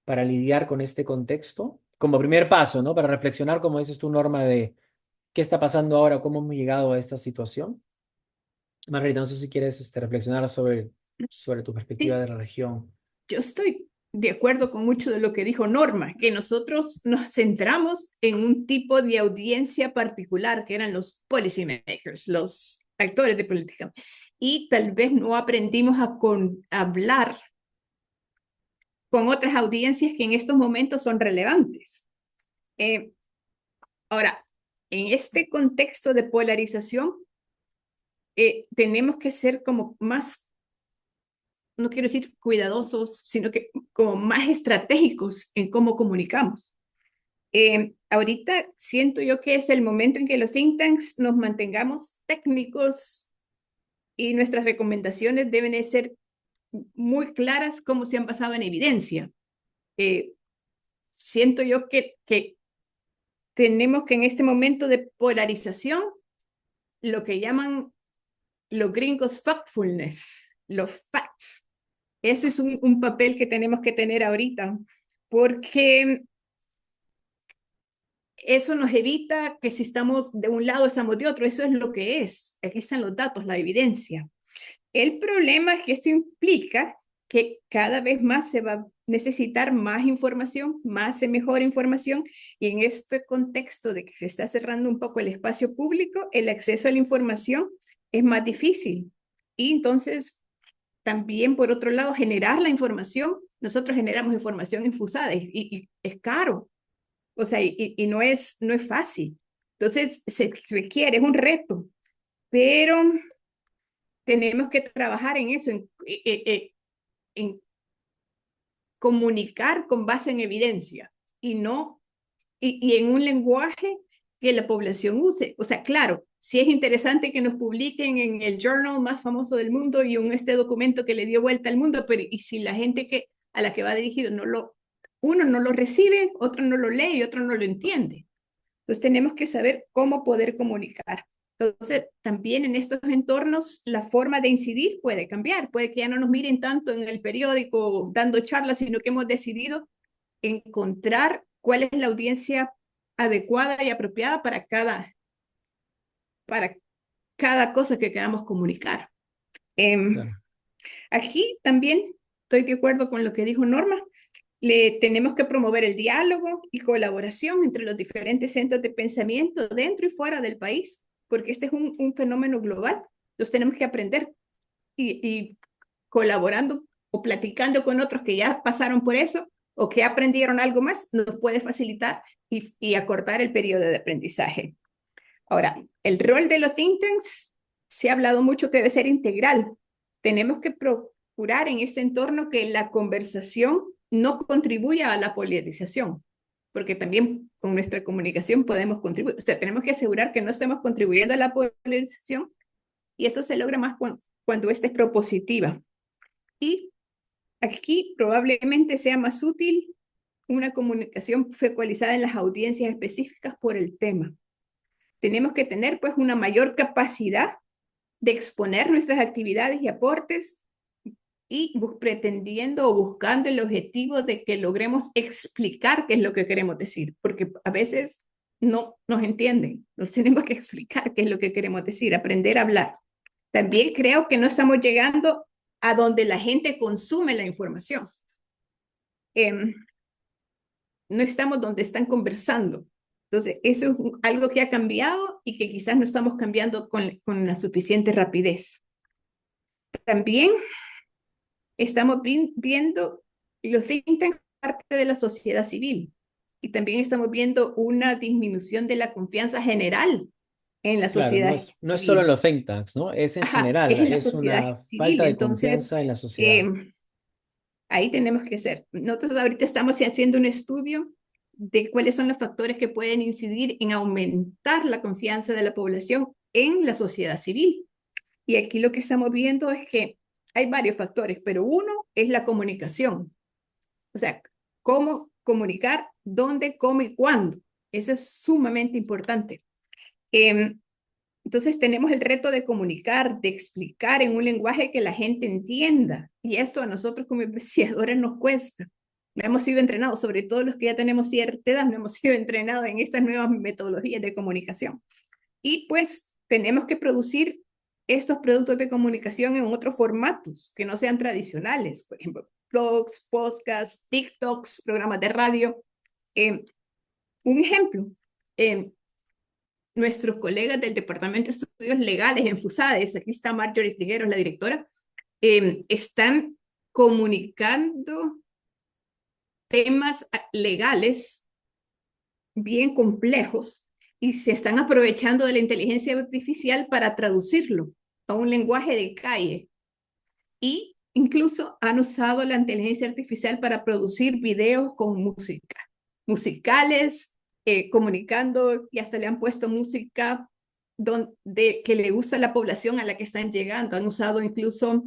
para lidiar con este contexto, como primer paso, ¿no? Para reflexionar, como dices tú, Norma, de qué está pasando ahora, cómo hemos llegado a esta situación. Margarita, no sé si quieres reflexionar sobre tu perspectiva Sí, de la región. yo estoy de acuerdo con mucho de lo que dijo Norma, que nosotros nos centramos en un tipo de audiencia particular, que eran los policy makers, los actores de política, y tal vez no aprendimos a hablar con otras audiencias que en estos momentos son relevantes. Eh, Ahora, en este contexto de polarización, tenemos que ser como más, no quiero decir cuidadosos, sino que como más estratégicos en cómo comunicamos. Ahorita siento yo que es el momento en que los think tanks nos mantengamos técnicos y nuestras recomendaciones deben ser muy claras como se han basado en evidencia. Siento yo que tenemos que en este momento de polarización, lo que llaman los gringos factfulness, los facts. Ese es un papel que tenemos que tener ahorita, porque eso nos evita que si estamos de un lado, estamos de otro. Eso es lo que es. Aquí están los datos, la evidencia. El problema es que esto implica que cada vez más se va a necesitar más información, más y mejor información, y en este contexto de que se está cerrando un poco el espacio público, el acceso a la información es más difícil. Y entonces, también por otro lado, generar la información, nosotros generamos información infusada y es caro, o sea, y no es fácil. Entonces, se requiere, es un reto, pero tenemos que trabajar en eso, en comunicar con base en evidencia y no y en un lenguaje que la población use. O sea, claro, sí es interesante que nos publiquen en el journal más famoso del mundo y este documento que le dio vuelta al mundo, pero y si la gente a la que va dirigido uno no lo recibe, otro no lo lee y otro no lo entiende. Entonces tenemos que saber cómo poder comunicar. Entonces, también en estos entornos, la forma de incidir puede cambiar. Puede que ya no nos miren tanto en el periódico dando charlas, sino que hemos decidido encontrar cuál es la audiencia adecuada y apropiada para cada cosa que queramos comunicar. Claro. Aquí también estoy de acuerdo con lo que dijo Norma. Tenemos que promover el diálogo y colaboración entre los diferentes centros de pensamiento dentro y fuera del país, porque este es un fenómeno global. Entonces tenemos que aprender y colaborando o platicando con otros que ya pasaron por eso o que aprendieron algo más, nos puede facilitar y acortar el periodo de aprendizaje. Ahora, el rol de los think tanks, se ha hablado mucho que debe ser integral. Tenemos que procurar en este entorno que la conversación no contribuya a la polarización, porque también con nuestra comunicación podemos contribuir. O sea, tenemos que asegurar que no estemos contribuyendo a la polarización y eso se logra más cuando esta es propositiva. Y aquí probablemente sea más útil una comunicación focalizada en las audiencias específicas por el tema. Tenemos que tener pues una mayor capacidad de exponer nuestras actividades y aportes y pretendiendo o buscando el objetivo de que logremos explicar qué es lo que queremos decir, porque a veces no nos entienden, nos tenemos que explicar qué es lo que queremos decir, aprender a hablar. También creo que no estamos llegando a donde la gente consume la información. No estamos donde están conversando. Entonces, eso es algo que ha cambiado y que quizás no estamos cambiando con la suficiente rapidez. También estamos viendo los think tanks parte de la sociedad civil y también estamos viendo una disminución de la confianza general en la Claro, sociedad no es solo en civil. los think tanks, ¿no? Es en Ajá, general, es en la es sociedad una civil. falta de Entonces, confianza en la sociedad. ahí tenemos que ser. Nosotros ahorita estamos haciendo un estudio de cuáles son los factores que pueden incidir en aumentar la confianza de la población en la sociedad civil. Y aquí lo que estamos viendo es que hay varios factores, pero uno es la comunicación. O sea, cómo comunicar, dónde, cómo y cuándo. Eso es sumamente importante. Entonces tenemos el reto de comunicar, de explicar en un lenguaje que la gente entienda. Y esto a nosotros como investigadores nos cuesta. No hemos sido entrenados, sobre todo los que ya tenemos cierta edad, no hemos sido entrenados en estas nuevas metodologías de comunicación. Y pues tenemos que producir estos productos de comunicación en otros formatos que no sean tradicionales. Por ejemplo, blogs, podcasts, TikToks, programas de radio. Un ejemplo, nuestros colegas del Departamento de Estudios Legales en FUSADES, aquí está Marjorie Trigueros, la directora, están comunicando temas legales bien complejos y se están aprovechando de la inteligencia artificial para traducirlo a un lenguaje de calle. Y incluso han usado la inteligencia artificial para producir videos con música, musicales, comunicando, y hasta le han puesto música que le gusta a la población a la que están llegando. Han usado incluso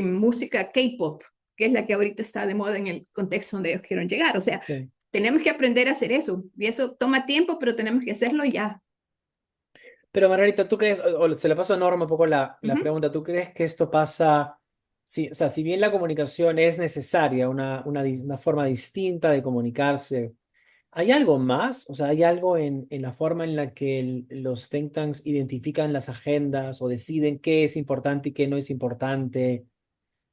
música K-pop, que es la que ahorita está de moda en el contexto donde ellos quieren llegar. O sea, Sí. tenemos que aprender a hacer eso. Y eso toma tiempo, pero tenemos que hacerlo ya. Pero Margarita, ¿tú crees, o se le pasó a Norma un poco la Ujú. pregunta, ¿tú crees que esto pasa, o sea, si bien la comunicación es necesaria, una forma distinta de comunicarse, ¿hay algo más? O sea, ¿hay algo en la forma en la que los think tanks identifican las agendas o deciden qué es importante y qué no es importante?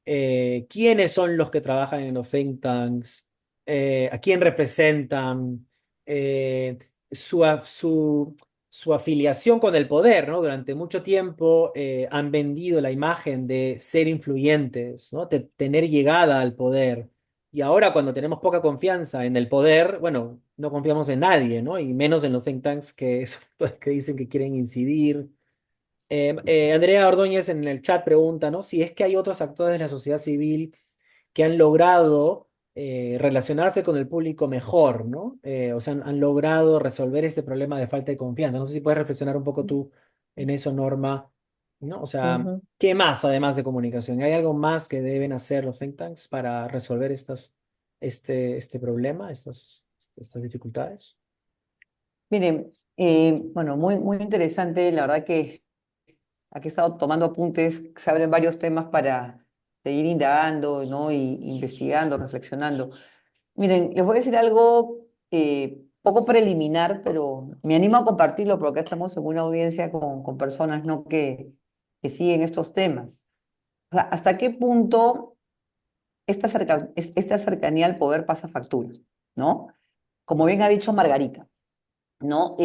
¿Quiénes son los que trabajan en los think tanks? ¿A quién representan? Eh, su, af- su, su afiliación con el poder, ¿no? Durante mucho tiempo han vendido la imagen de ser influyentes, ¿no? De tener llegada al poder. Y ahora cuando tenemos poca confianza en el poder, bueno, no confiamos en nadie, ¿no? Y menos en los think tanks que dicen que quieren incidir. Andrea Ordóñez en el chat pregunta, ¿no? Si es que hay otros actores de la sociedad civil que han logrado relacionarse con el público mejor, ¿no? O sea, han logrado resolver este problema de falta de confianza. No sé si puedes reflexionar un poco tú en eso, Norma, ¿no? O sea, Ujú. ¿qué más además de comunicación? ¿Hay algo más que deben hacer los think tanks para resolver este problema, estas dificultades? Miren, bueno, muy interesante, la verdad que aquí he estado tomando apuntes, se abren varios temas para seguir indagando, ¿no? Y investigando, reflexionando. Miren, les voy a decir algo poco preliminar, pero me animo a compartirlo porque acá estamos en una audiencia con personas, ¿no? que siguen estos temas. O sea, ¿hasta qué punto esta cercanía al poder pasa factura? ¿No? Como bien ha dicho Margarita, ¿no?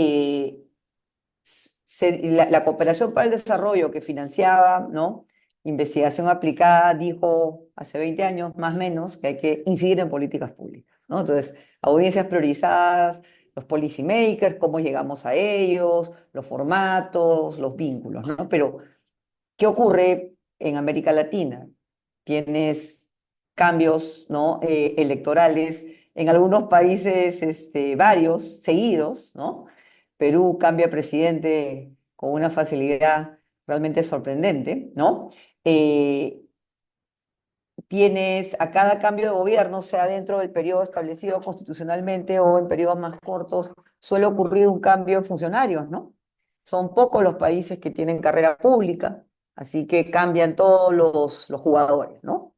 La cooperación para el desarrollo que financiaba, ¿no? Investigación aplicada dijo hace 20 años, más o menos, que hay que incidir en políticas públicas, ¿no? Entonces, audiencias priorizadas, los policy makers, cómo llegamos a ellos, los formatos, los vínculos, ¿no? Pero, ¿qué ocurre en América Latina? Tienes cambios, ¿no? Electorales en algunos países, varios, seguidos, ¿no? Perú cambia presidente con una facilidad realmente sorprendente, ¿no? Eh, Tienes a cada cambio de gobierno, sea dentro del periodo establecido constitucionalmente o en periodos más cortos, suele ocurrir un cambio en funcionarios, ¿no? Son pocos los países que tienen carrera pública, así que cambian todos los jugadores, ¿no?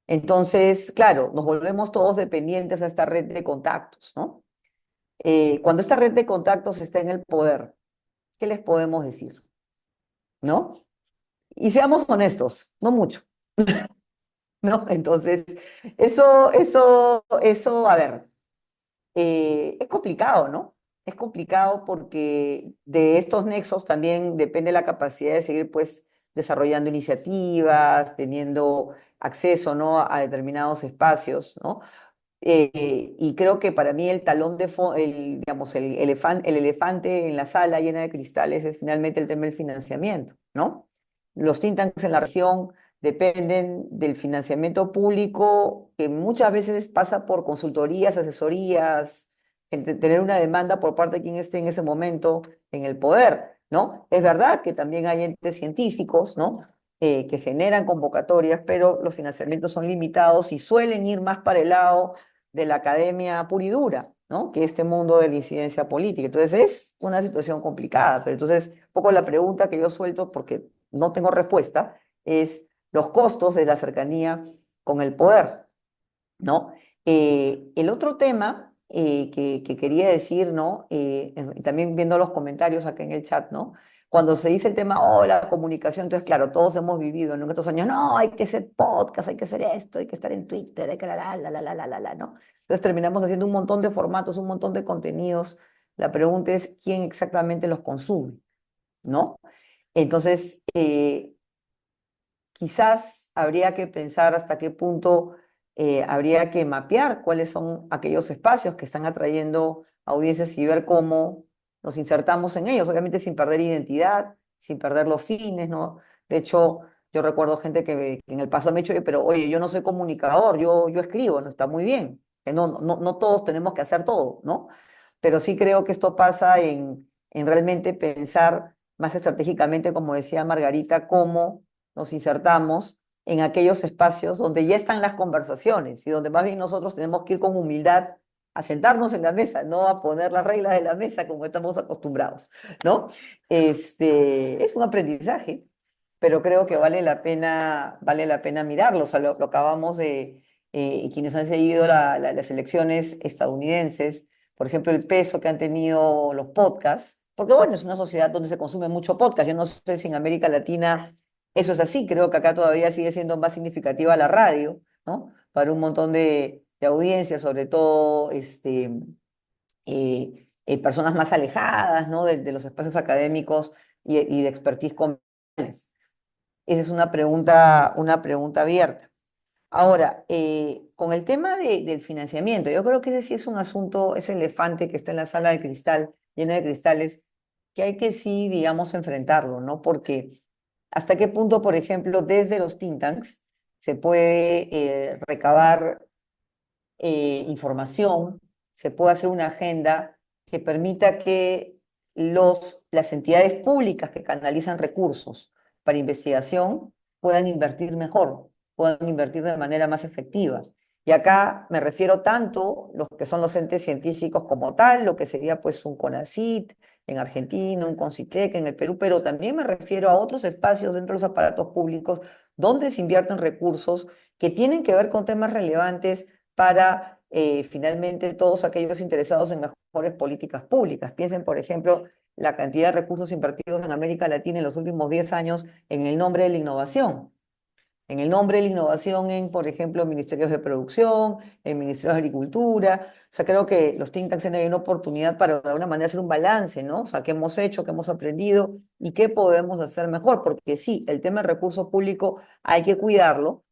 Entonces, claro, nos volvemos todos dependientes a esta red de contactos, ¿no? Cuando esta red de contactos está en el poder, ¿qué les podemos decir? ¿No? Y seamos honestos, no mucho, ¿no? Entonces, a ver, es complicado, ¿no? Es complicado porque de estos nexos también depende la capacidad de seguir, pues, desarrollando iniciativas, teniendo acceso, ¿no? a determinados espacios, ¿no? Y creo que para mí el talón de digamos, el elefante en la sala llena de cristales es finalmente el tema del financiamiento, ¿no? Los think tanks en la región dependen del financiamiento público que muchas veces pasa por consultorías, asesorías, tener una demanda por parte de quien esté en ese momento en el poder, ¿no? Es verdad que también hay entes científicos, ¿no? Que generan convocatorias, pero los financiamientos son limitados y suelen ir más para el lado de la academia pura y dura, ¿no? Que este mundo de la incidencia política. Entonces es una situación complicada, pero entonces un poco la pregunta que yo suelto, porque no tengo respuesta, es los costos de la cercanía con el poder, ¿no? El otro tema que quería decir, ¿no? También viendo los comentarios acá en el chat, ¿no? Cuando se dice el tema, oh, la comunicación, entonces, claro, todos hemos vivido en estos años, no, hay que hacer podcast, hay que hacer esto, hay que estar en Twitter, hay que ¿no? Entonces terminamos haciendo un montón de formatos, un montón de contenidos. La pregunta es quién exactamente los consume, ¿no? Entonces, quizás habría que pensar hasta qué punto habría que mapear cuáles son aquellos espacios que están atrayendo audiencias y ver cómo nos insertamos en ellos, obviamente sin perder identidad, sin perder los fines, ¿no? De hecho, yo recuerdo gente que en el pasado me ha dicho, "Oye, pero oye, yo no soy comunicador, yo escribo, no está muy bien, que no todos tenemos que hacer todo, ¿no? Pero sí creo que esto pasa en realmente pensar más estratégicamente, como decía Margarita, cómo nos insertamos en aquellos espacios donde ya están las conversaciones y donde más bien nosotros tenemos que ir con humildad a sentarnos en la mesa, no a poner las reglas de la mesa como estamos acostumbrados, ¿no? Es un aprendizaje, pero creo que vale la pena mirarlo. O sea, lo acabamos de, y quienes han seguido las elecciones estadounidenses, por ejemplo, el peso que han tenido los podcasts, porque bueno, es una sociedad donde se consume mucho podcast. Yo no sé si en América Latina eso es así, creo que acá todavía sigue siendo más significativa la radio, ¿no? Para un montón de audiencias, sobre todo personas más alejadas, ¿no? De los espacios académicos y de expertise comerciales. Esa es una pregunta abierta. Ahora, con el tema del financiamiento, yo creo que ese sí es un asunto, ese elefante que está en la sala de cristal, llena de cristales, que hay que sí, digamos, enfrentarlo, ¿no? Porque hasta qué punto, por ejemplo, desde los think tanks se puede recabar información, se puede hacer una agenda que permita que las entidades públicas que canalizan recursos para investigación puedan invertir mejor, puedan invertir de manera más efectiva. Y acá me refiero tanto los que son los entes científicos como tal, lo que sería pues un CONACYT en Argentina, un CONCITEC en el Perú, pero también me refiero a otros espacios dentro de los aparatos públicos donde se invierten recursos que tienen que ver con temas relevantes para finalmente todos aquellos interesados en mejores políticas públicas. Piensen, por ejemplo, la cantidad de recursos invertidos en América Latina en los últimos 10 años en el nombre de la innovación. En el nombre de la innovación en, por ejemplo, ministerios de producción, en ministerios de agricultura. O sea, creo que los think tanks tienen una oportunidad para de alguna manera hacer un balance, ¿no? O sea, qué hemos hecho, qué hemos aprendido y qué podemos hacer mejor. Porque sí, el tema del recurso público hay que cuidarlo.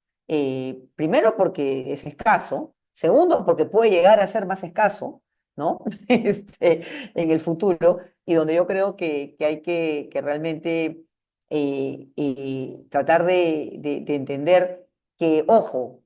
Primero porque es escaso. Segundo, porque puede llegar a ser más escaso, ¿no? En el futuro. Y donde yo creo que hay que realmente tratar de entender que, ojo,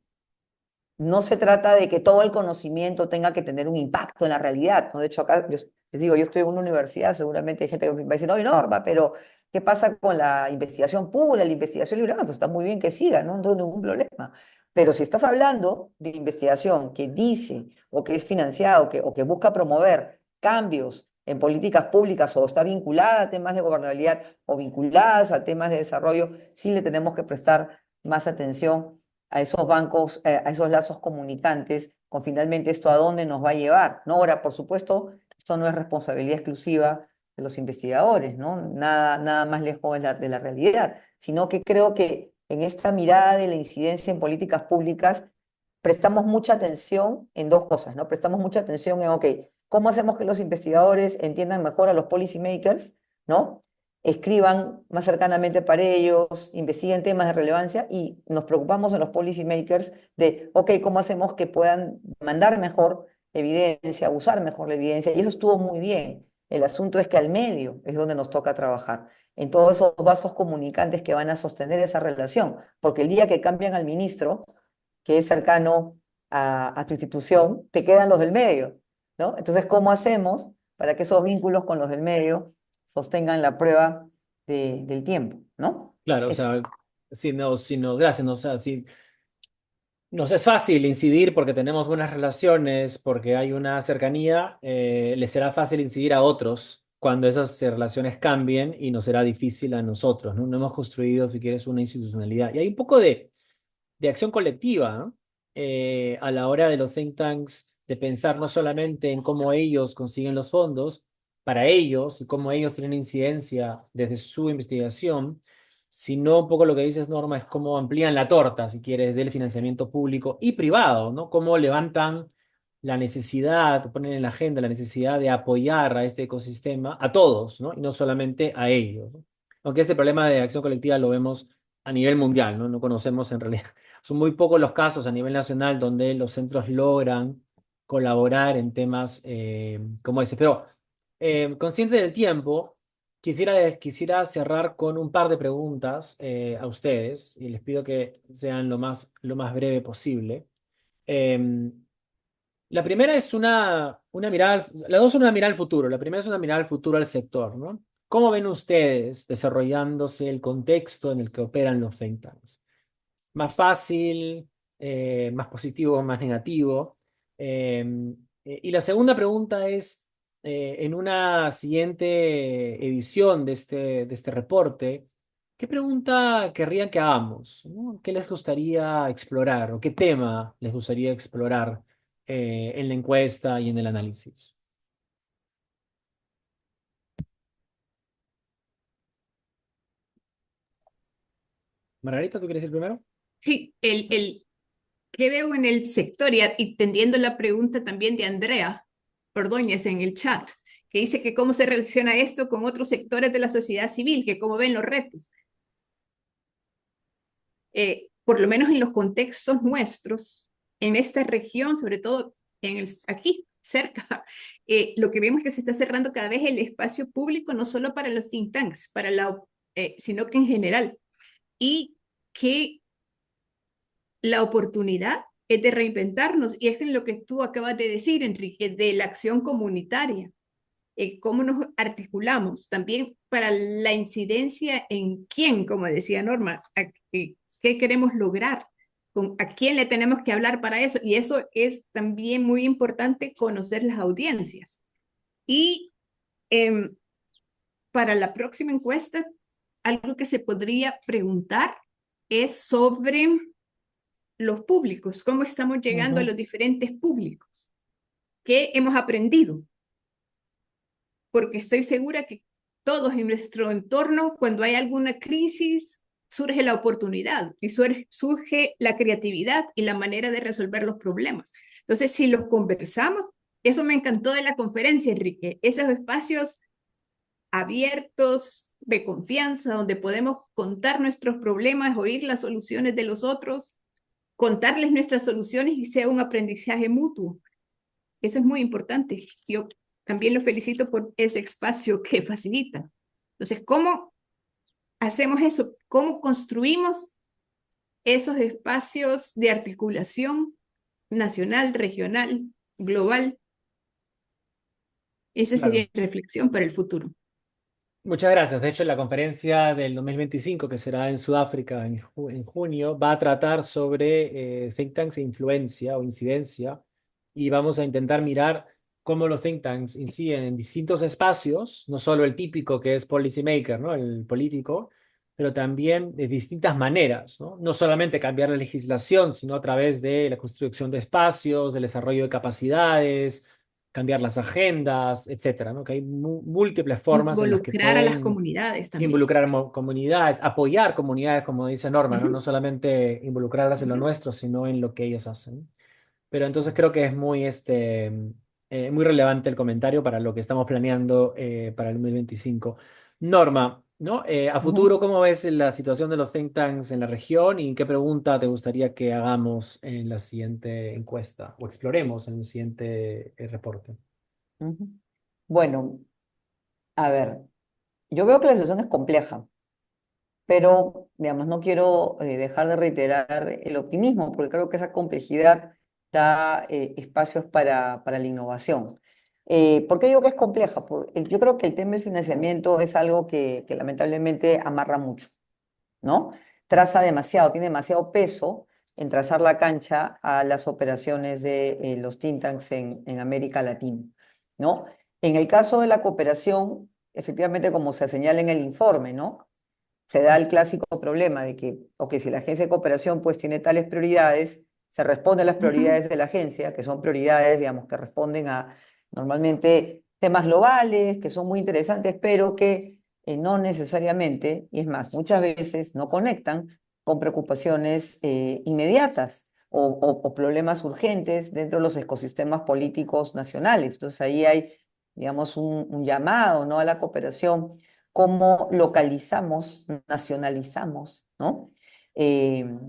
no se trata de que todo el conocimiento tenga que tener un impacto en la realidad, ¿no? De hecho, acá les digo, yo estoy en una universidad, seguramente hay gente que va a decir, no, Norma, pero ¿qué pasa con la investigación pura, la investigación libre? Pues está muy bien que siga, ¿no? No tengo ningún problema. Pero si estás hablando de investigación que dice o que es financiado o que busca promover cambios en políticas públicas o está vinculada a temas de gobernabilidad o vinculadas a temas de desarrollo, sí le tenemos que prestar más atención a esos bancos, a esos lazos comunicantes, con finalmente esto a dónde nos va a llevar, ¿no? Ahora, por supuesto, esto no es responsabilidad exclusiva de los investigadores, ¿no? Nada más lejos de la realidad, sino que creo que en esta mirada de la incidencia en políticas públicas prestamos mucha atención en dos cosas, ¿no? Prestamos mucha atención en, ok, ¿cómo hacemos que los investigadores entiendan mejor a los policymakers, ¿no? Escriban más cercanamente para ellos, investiguen temas de relevancia y nos preocupamos en los policymakers de, ok, ¿cómo hacemos que puedan mandar mejor evidencia, usar mejor la evidencia? Y eso estuvo muy bien. El asunto es que al medio es donde nos toca trabajar, en todos esos vasos comunicantes que van a sostener esa relación, porque el día que cambian al ministro, que es cercano a tu institución, te quedan los del medio, ¿no? Entonces, ¿cómo hacemos para que esos vínculos con los del medio sostengan la prueba del tiempo, ¿no? Claro, o Eso. sea, si no, gracias, no, o sea, si nos es fácil incidir porque tenemos buenas relaciones, porque hay una cercanía, les será fácil incidir a otros cuando esas relaciones cambien y nos será difícil a nosotros, ¿no? No hemos construido, si quieres, una institucionalidad. Y hay un poco de acción colectiva, ¿no? A la hora de los think tanks, de pensar no solamente en cómo ellos consiguen los fondos para ellos y cómo ellos tienen incidencia desde su investigación, sino un poco lo que dices, Norma, es cómo amplían la torta, si quieres, del financiamiento público y privado, ¿no? Cómo levantan la necesidad, ponen en la agenda la necesidad de apoyar a este ecosistema, a todos, ¿no? Y no solamente a ellos, ¿no? Aunque este problema de acción colectiva lo vemos a nivel mundial, ¿no? No conocemos en realidad. Son muy pocos los casos a nivel nacional donde los centros logran colaborar en temas como ese. Pero consciente del tiempo, quisiera cerrar con un par de preguntas a ustedes y les pido que sean lo más breve posible. Eh, la primera es una mirada, las dos son una mirada al futuro. La primera es una mirada al futuro al sector, ¿no? ¿Cómo ven ustedes desarrollándose el contexto en el que operan los think tanks? ¿Más fácil, más positivo, más negativo? Y la segunda pregunta es, en una siguiente edición de este reporte, ¿qué pregunta querrían que hagamos? ¿No? ¿Qué les gustaría explorar o qué tema les gustaría explorar en la encuesta y en el análisis? Margarita, ¿tú quieres ir primero? Sí, ¿qué veo en el sector? Y tendiendo la pregunta también de Andrea Ordóñez en el chat, que dice que cómo se relaciona esto con otros sectores de la sociedad civil, que cómo ven los retos. Por lo menos en los contextos nuestros, en esta región, sobre todo aquí, cerca, lo que vemos es que se está cerrando cada vez el espacio público, no solo para los think tanks, sino que en general. Y que la oportunidad es de reinventarnos, y es en lo que tú acabas de decir, Enrique, de la acción comunitaria, cómo nos articulamos también para la incidencia en quién, como decía Norma, qué queremos lograr, a quién le tenemos que hablar para eso, y eso es también muy importante, conocer las audiencias. Y eh, para la próxima encuesta, algo que se podría preguntar es sobre los públicos, cómo estamos llegando a Ujú, los diferentes públicos, qué hemos aprendido, porque estoy segura que todos en nuestro entorno, cuando hay alguna crisis, surge la oportunidad y surge la creatividad y la manera de resolver los problemas. Entonces, si los conversamos, eso me encantó de la conferencia, Enrique, esos espacios abiertos, de confianza, donde podemos contar nuestros problemas, oír las soluciones de los otros, contarles nuestras soluciones y sea un aprendizaje mutuo. Eso es muy importante. Yo también lo felicito por ese espacio que facilita. Entonces, ¿cómo hacemos eso? ¿Cómo construimos esos espacios de articulación nacional, regional, global? Esa sería Claro. mi reflexión para el futuro. Muchas gracias. De hecho, la conferencia del 2025, que será en Sudáfrica en junio, va a tratar sobre think tanks e influencia o incidencia, y vamos a intentar mirar cómo los think tanks inciden en distintos espacios, no solo el típico que es policy maker, ¿no? El político, pero también de distintas maneras, ¿no? No solamente cambiar la legislación, sino a través de la construcción de espacios, del desarrollo de capacidades, cambiar las agendas, etcétera, ¿no? Que hay múltiples formas en las que Involucrar a las pueden comunidades también. involucrar comunidades, apoyar comunidades, como dice Norma, ¿no? No solamente involucrarlas en lo nuestro, sino en lo que ellos hacen. Pero entonces creo que es muy relevante el comentario para lo que estamos planeando para el 2025. Norma, ¿no? A ujú. futuro, ¿cómo ves la situación de los think tanks en la región y qué pregunta te gustaría que hagamos en la siguiente encuesta o exploremos en el siguiente reporte? Ujú. Bueno, a ver, yo veo que la situación es compleja, pero, digamos, no quiero dejar de reiterar el optimismo, porque creo que esa complejidad da espacios para la innovación. ¿Por qué digo que es compleja? Yo creo que el tema del financiamiento es algo que lamentablemente amarra mucho, ¿no? Traza demasiado, tiene demasiado peso en trazar la cancha a las operaciones de los think tanks en América Latina, ¿no? En el caso de la cooperación, efectivamente, como se señala en el informe, ¿no? Se da el clásico problema de que, ok, si la agencia de cooperación pues tiene tales prioridades, se responde a las Ujú. prioridades de la agencia, que son prioridades, digamos, que responden a normalmente temas globales, que son muy interesantes, pero que no necesariamente, y es más, muchas veces no conectan con preocupaciones inmediatas o problemas urgentes dentro de los ecosistemas políticos nacionales. Entonces ahí hay, digamos, un llamado, ¿no?, a la cooperación, cómo localizamos, nacionalizamos, ¿no? Eh,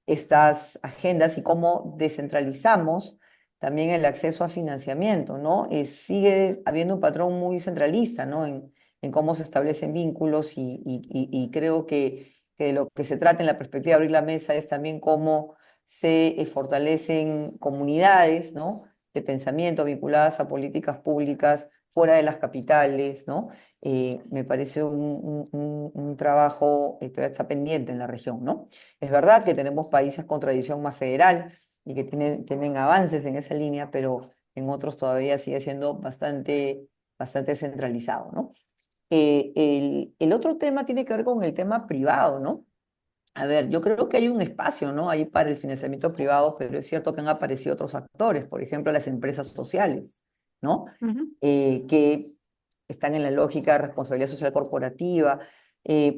estas agendas y cómo descentralizamos también el acceso a financiamiento, ¿no? Sigue habiendo un patrón muy centralista, ¿no? En cómo se establecen vínculos y creo que de lo que se trata en la perspectiva de abrir la mesa es también cómo se fortalecen comunidades, ¿no?, de pensamiento vinculadas a políticas públicas fuera de las capitales, ¿no? Me parece un trabajo que está pendiente en la región, ¿no? Es verdad que tenemos países con tradición más federal y que tienen avances en esa línea, pero en otros todavía sigue siendo bastante centralizado, ¿no? El otro tema tiene que ver con el tema privado, ¿no? A ver, yo creo que hay un espacio, ¿no? Ahí para el financiamiento privado, pero es cierto que han aparecido otros actores, por ejemplo, las empresas sociales, ¿no? Ujú, Que están en la lógica de responsabilidad social corporativa.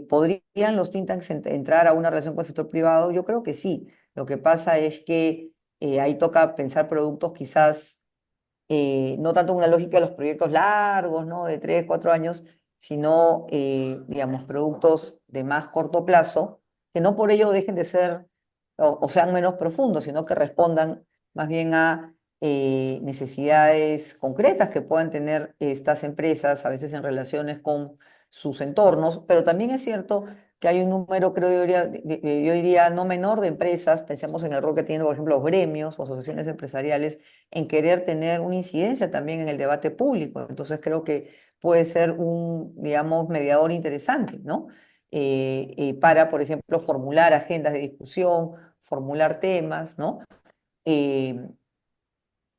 ¿Podrían los think tanks entrar a una relación con el sector privado? Yo creo que sí. Lo que pasa es que ahí toca pensar productos quizás no tanto en una lógica de los proyectos largos, ¿no? De 3, 4 años, sino, digamos, productos de más corto plazo, que no por ello dejen de ser o sean menos profundos, sino que respondan más bien a necesidades concretas que puedan tener estas empresas, a veces en relaciones con sus entornos, pero también es cierto que hay un número, creo yo diría no menor de empresas, pensemos en el rol que tienen, por ejemplo, los gremios o asociaciones empresariales, en querer tener una incidencia también en el debate público. Entonces creo que puede ser un, digamos, mediador interesante, ¿no? Para, por ejemplo, formular agendas de discusión, formular temas, ¿no? Eh,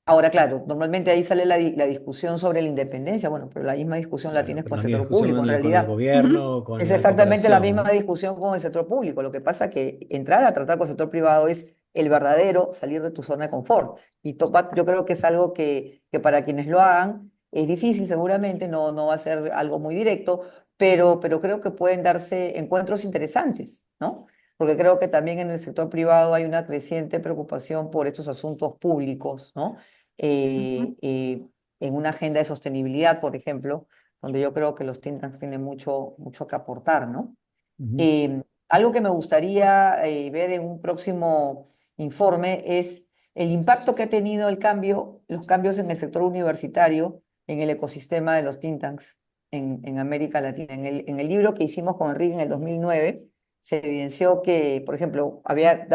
Ahora, claro, normalmente ahí sale la discusión sobre la independencia, bueno, pero la misma discusión la Claro, tienes pero con el la misma sector discusión público, en con el realidad. ujú. gobierno, con Es la exactamente la corporación, misma ¿no? discusión con el sector público. Lo que pasa que entrar a tratar con el sector privado es el verdadero salir de tu zona de confort. Y yo creo que es algo que para quienes lo hagan es difícil seguramente, no va a ser algo muy directo, pero creo que pueden darse encuentros interesantes, ¿no? Porque creo que también en el sector privado hay una creciente preocupación por estos asuntos públicos, ¿no? Ujú, Eh, eh, en una agenda de sostenibilidad, por ejemplo, donde yo creo que los think tanks tienen mucho que aportar, ¿no? Ujú. Algo que me gustaría ver en un próximo informe es el impacto que ha tenido los cambios en el sector universitario, en el ecosistema de los think tanks en América Latina. En el libro que hicimos con Enrique en el 2009, se evidenció que, por ejemplo, había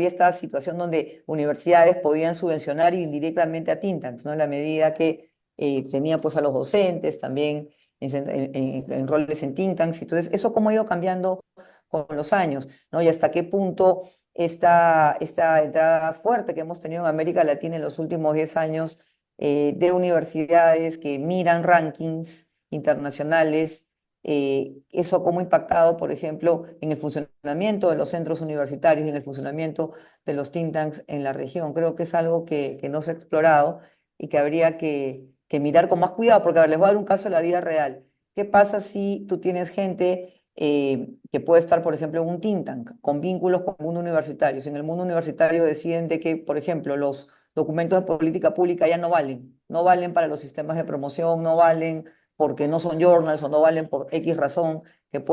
esta situación donde universidades podían subvencionar indirectamente a think tanks, ¿no? En la medida que tenían pues a los docentes también en roles en think tanks. Entonces, eso cómo ha ido cambiando con los años, ¿no? Y hasta qué punto esta entrada fuerte que hemos tenido en América Latina en los últimos 10 años de universidades que miran rankings internacionales, eso cómo ha impactado, por ejemplo, en el funcionamiento de los centros universitarios y en el funcionamiento de los think tanks en la región. Creo que es algo que no se ha explorado y que habría que mirar con más cuidado, porque a ver, les voy a dar un caso de la vida real. ¿Qué pasa si tú tienes gente que puede estar, por ejemplo, en un think tank con vínculos con el mundo universitario? Si en el mundo universitario deciden de que, por ejemplo, los documentos de política pública ya no valen para los sistemas de promoción, no valen porque no son journals o no valen por X razón que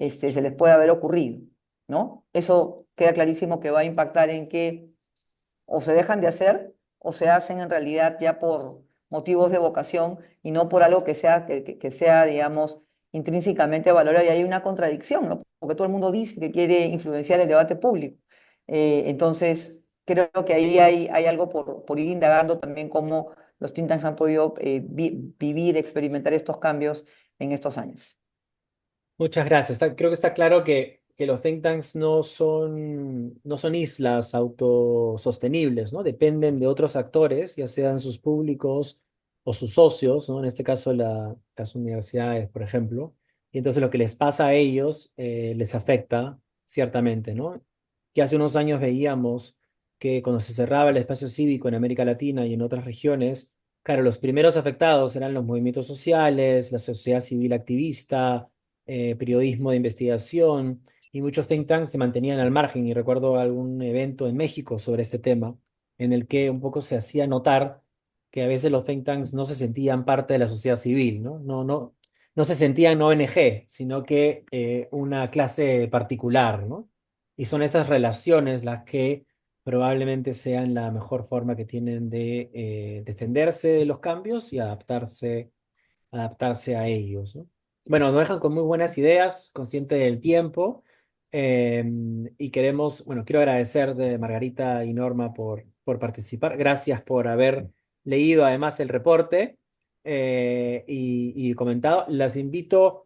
se les pueda haber ocurrido, ¿no? Eso queda clarísimo que va a impactar en que o se dejan de hacer o se hacen en realidad ya por motivos de vocación y no por algo que sea, digamos, intrínsecamente valorado. Y hay una contradicción, ¿no? Porque todo el mundo dice que quiere influenciar el debate público. Entonces, creo que ahí hay algo por ir indagando también cómo los think tanks han podido vivir, experimentar estos cambios en estos años. Muchas gracias. Creo que está claro que los think tanks no son islas autosostenibles, ¿no? Dependen de otros actores, ya sean sus públicos o sus socios, ¿no? En este caso, las universidades, por ejemplo. Y entonces lo que les pasa a ellos les afecta ciertamente, ¿no? Que hace unos años veíamos que cuando se cerraba el espacio cívico en América Latina y en otras regiones, claro, los primeros afectados eran los movimientos sociales, la sociedad civil activista, periodismo de investigación, y muchos think tanks se mantenían al margen. Y recuerdo algún evento en México sobre este tema, en el que un poco se hacía notar que a veces los think tanks no se sentían parte de la sociedad civil, ¿no? No se sentían ONG, sino que una clase particular, ¿no? Y son esas relaciones las que probablemente sean la mejor forma que tienen de defenderse de los cambios y adaptarse a ellos, ¿no? Bueno, nos dejan con muy buenas ideas, consciente del tiempo, eh, y quiero agradecer de Margarita y Norma por participar. Gracias por haber leído además el reporte y comentado. Las invito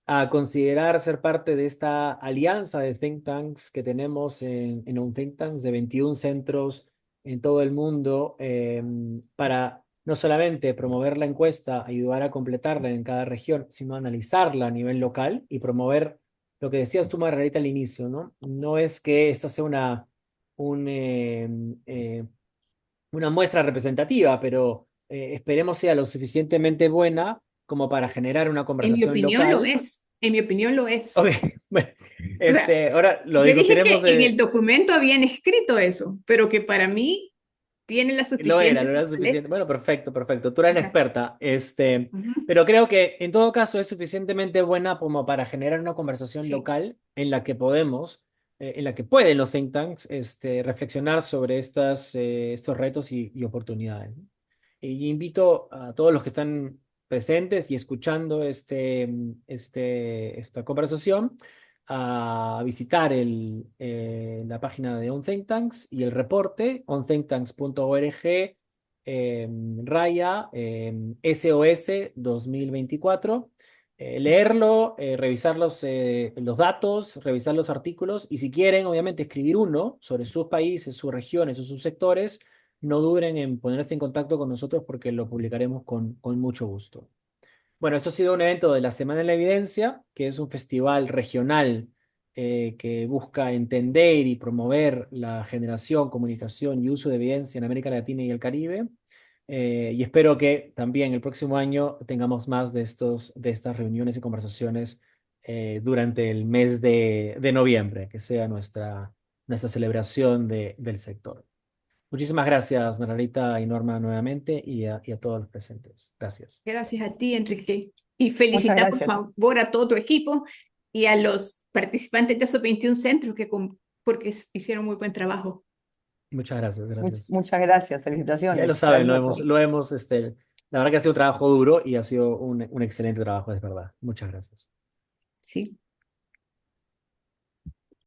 a considerar ser parte de esta alianza de think tanks que tenemos en un think tanks de 21 centros en todo el mundo para no solamente promover la encuesta, ayudar a completarla en cada región, sino analizarla a nivel local y promover lo que decías tú, Margarita, al inicio, ¿no? No es que esta sea un, eh, una muestra representativa, pero esperemos sea lo suficientemente buena como para generar una En mi conversación opinión lo local. es, en mi opinión lo Ok, es. bueno, O sea, ahora lo yo dije discutiremos. que en el documento habían escrito eso, pero que para mí tiene la suficiente Lo era suficiente. fortaleza. Bueno, perfecto, perfecto. Tú eres la Ajá. experta. Ujú. Pero creo que en todo caso es suficientemente buena como para generar una conversación Sí. local en la que podemos, en la que pueden los think tanks, reflexionar sobre estos retos y oportunidades, ¿no? Y invito a todos los que están presentes y escuchando esta conversación a visitar la página de On Think Tanks y el reporte onthinktanks.org raya SOS 2024. Leerlo, revisar los datos, revisar los artículos y si quieren, obviamente, escribir uno sobre sus países, sus regiones o sus sectores, no duden en ponerse en contacto con nosotros porque lo publicaremos con mucho gusto. Bueno, esto ha sido un evento de la Semana de la Evidencia, que es un festival regional que busca entender y promover la generación, comunicación y uso de evidencia en América Latina y el Caribe. Y espero que también el próximo año tengamos más de estas reuniones y conversaciones durante el mes de noviembre, que sea nuestra celebración del sector. Muchísimas gracias, Margarita y Norma, nuevamente, y a todos los presentes. Gracias. Gracias a ti, Enrique. Y Muchas felicita, por gracias. favor, a todo tu equipo y a los participantes de esos 21 centros porque hicieron muy buen trabajo. Muchas gracias, gracias. Muchas gracias. Ya lo Felicitaciones. saben, Gracias a todos. la verdad que ha sido un trabajo duro y ha sido un excelente trabajo, es verdad. Muchas gracias. Sí.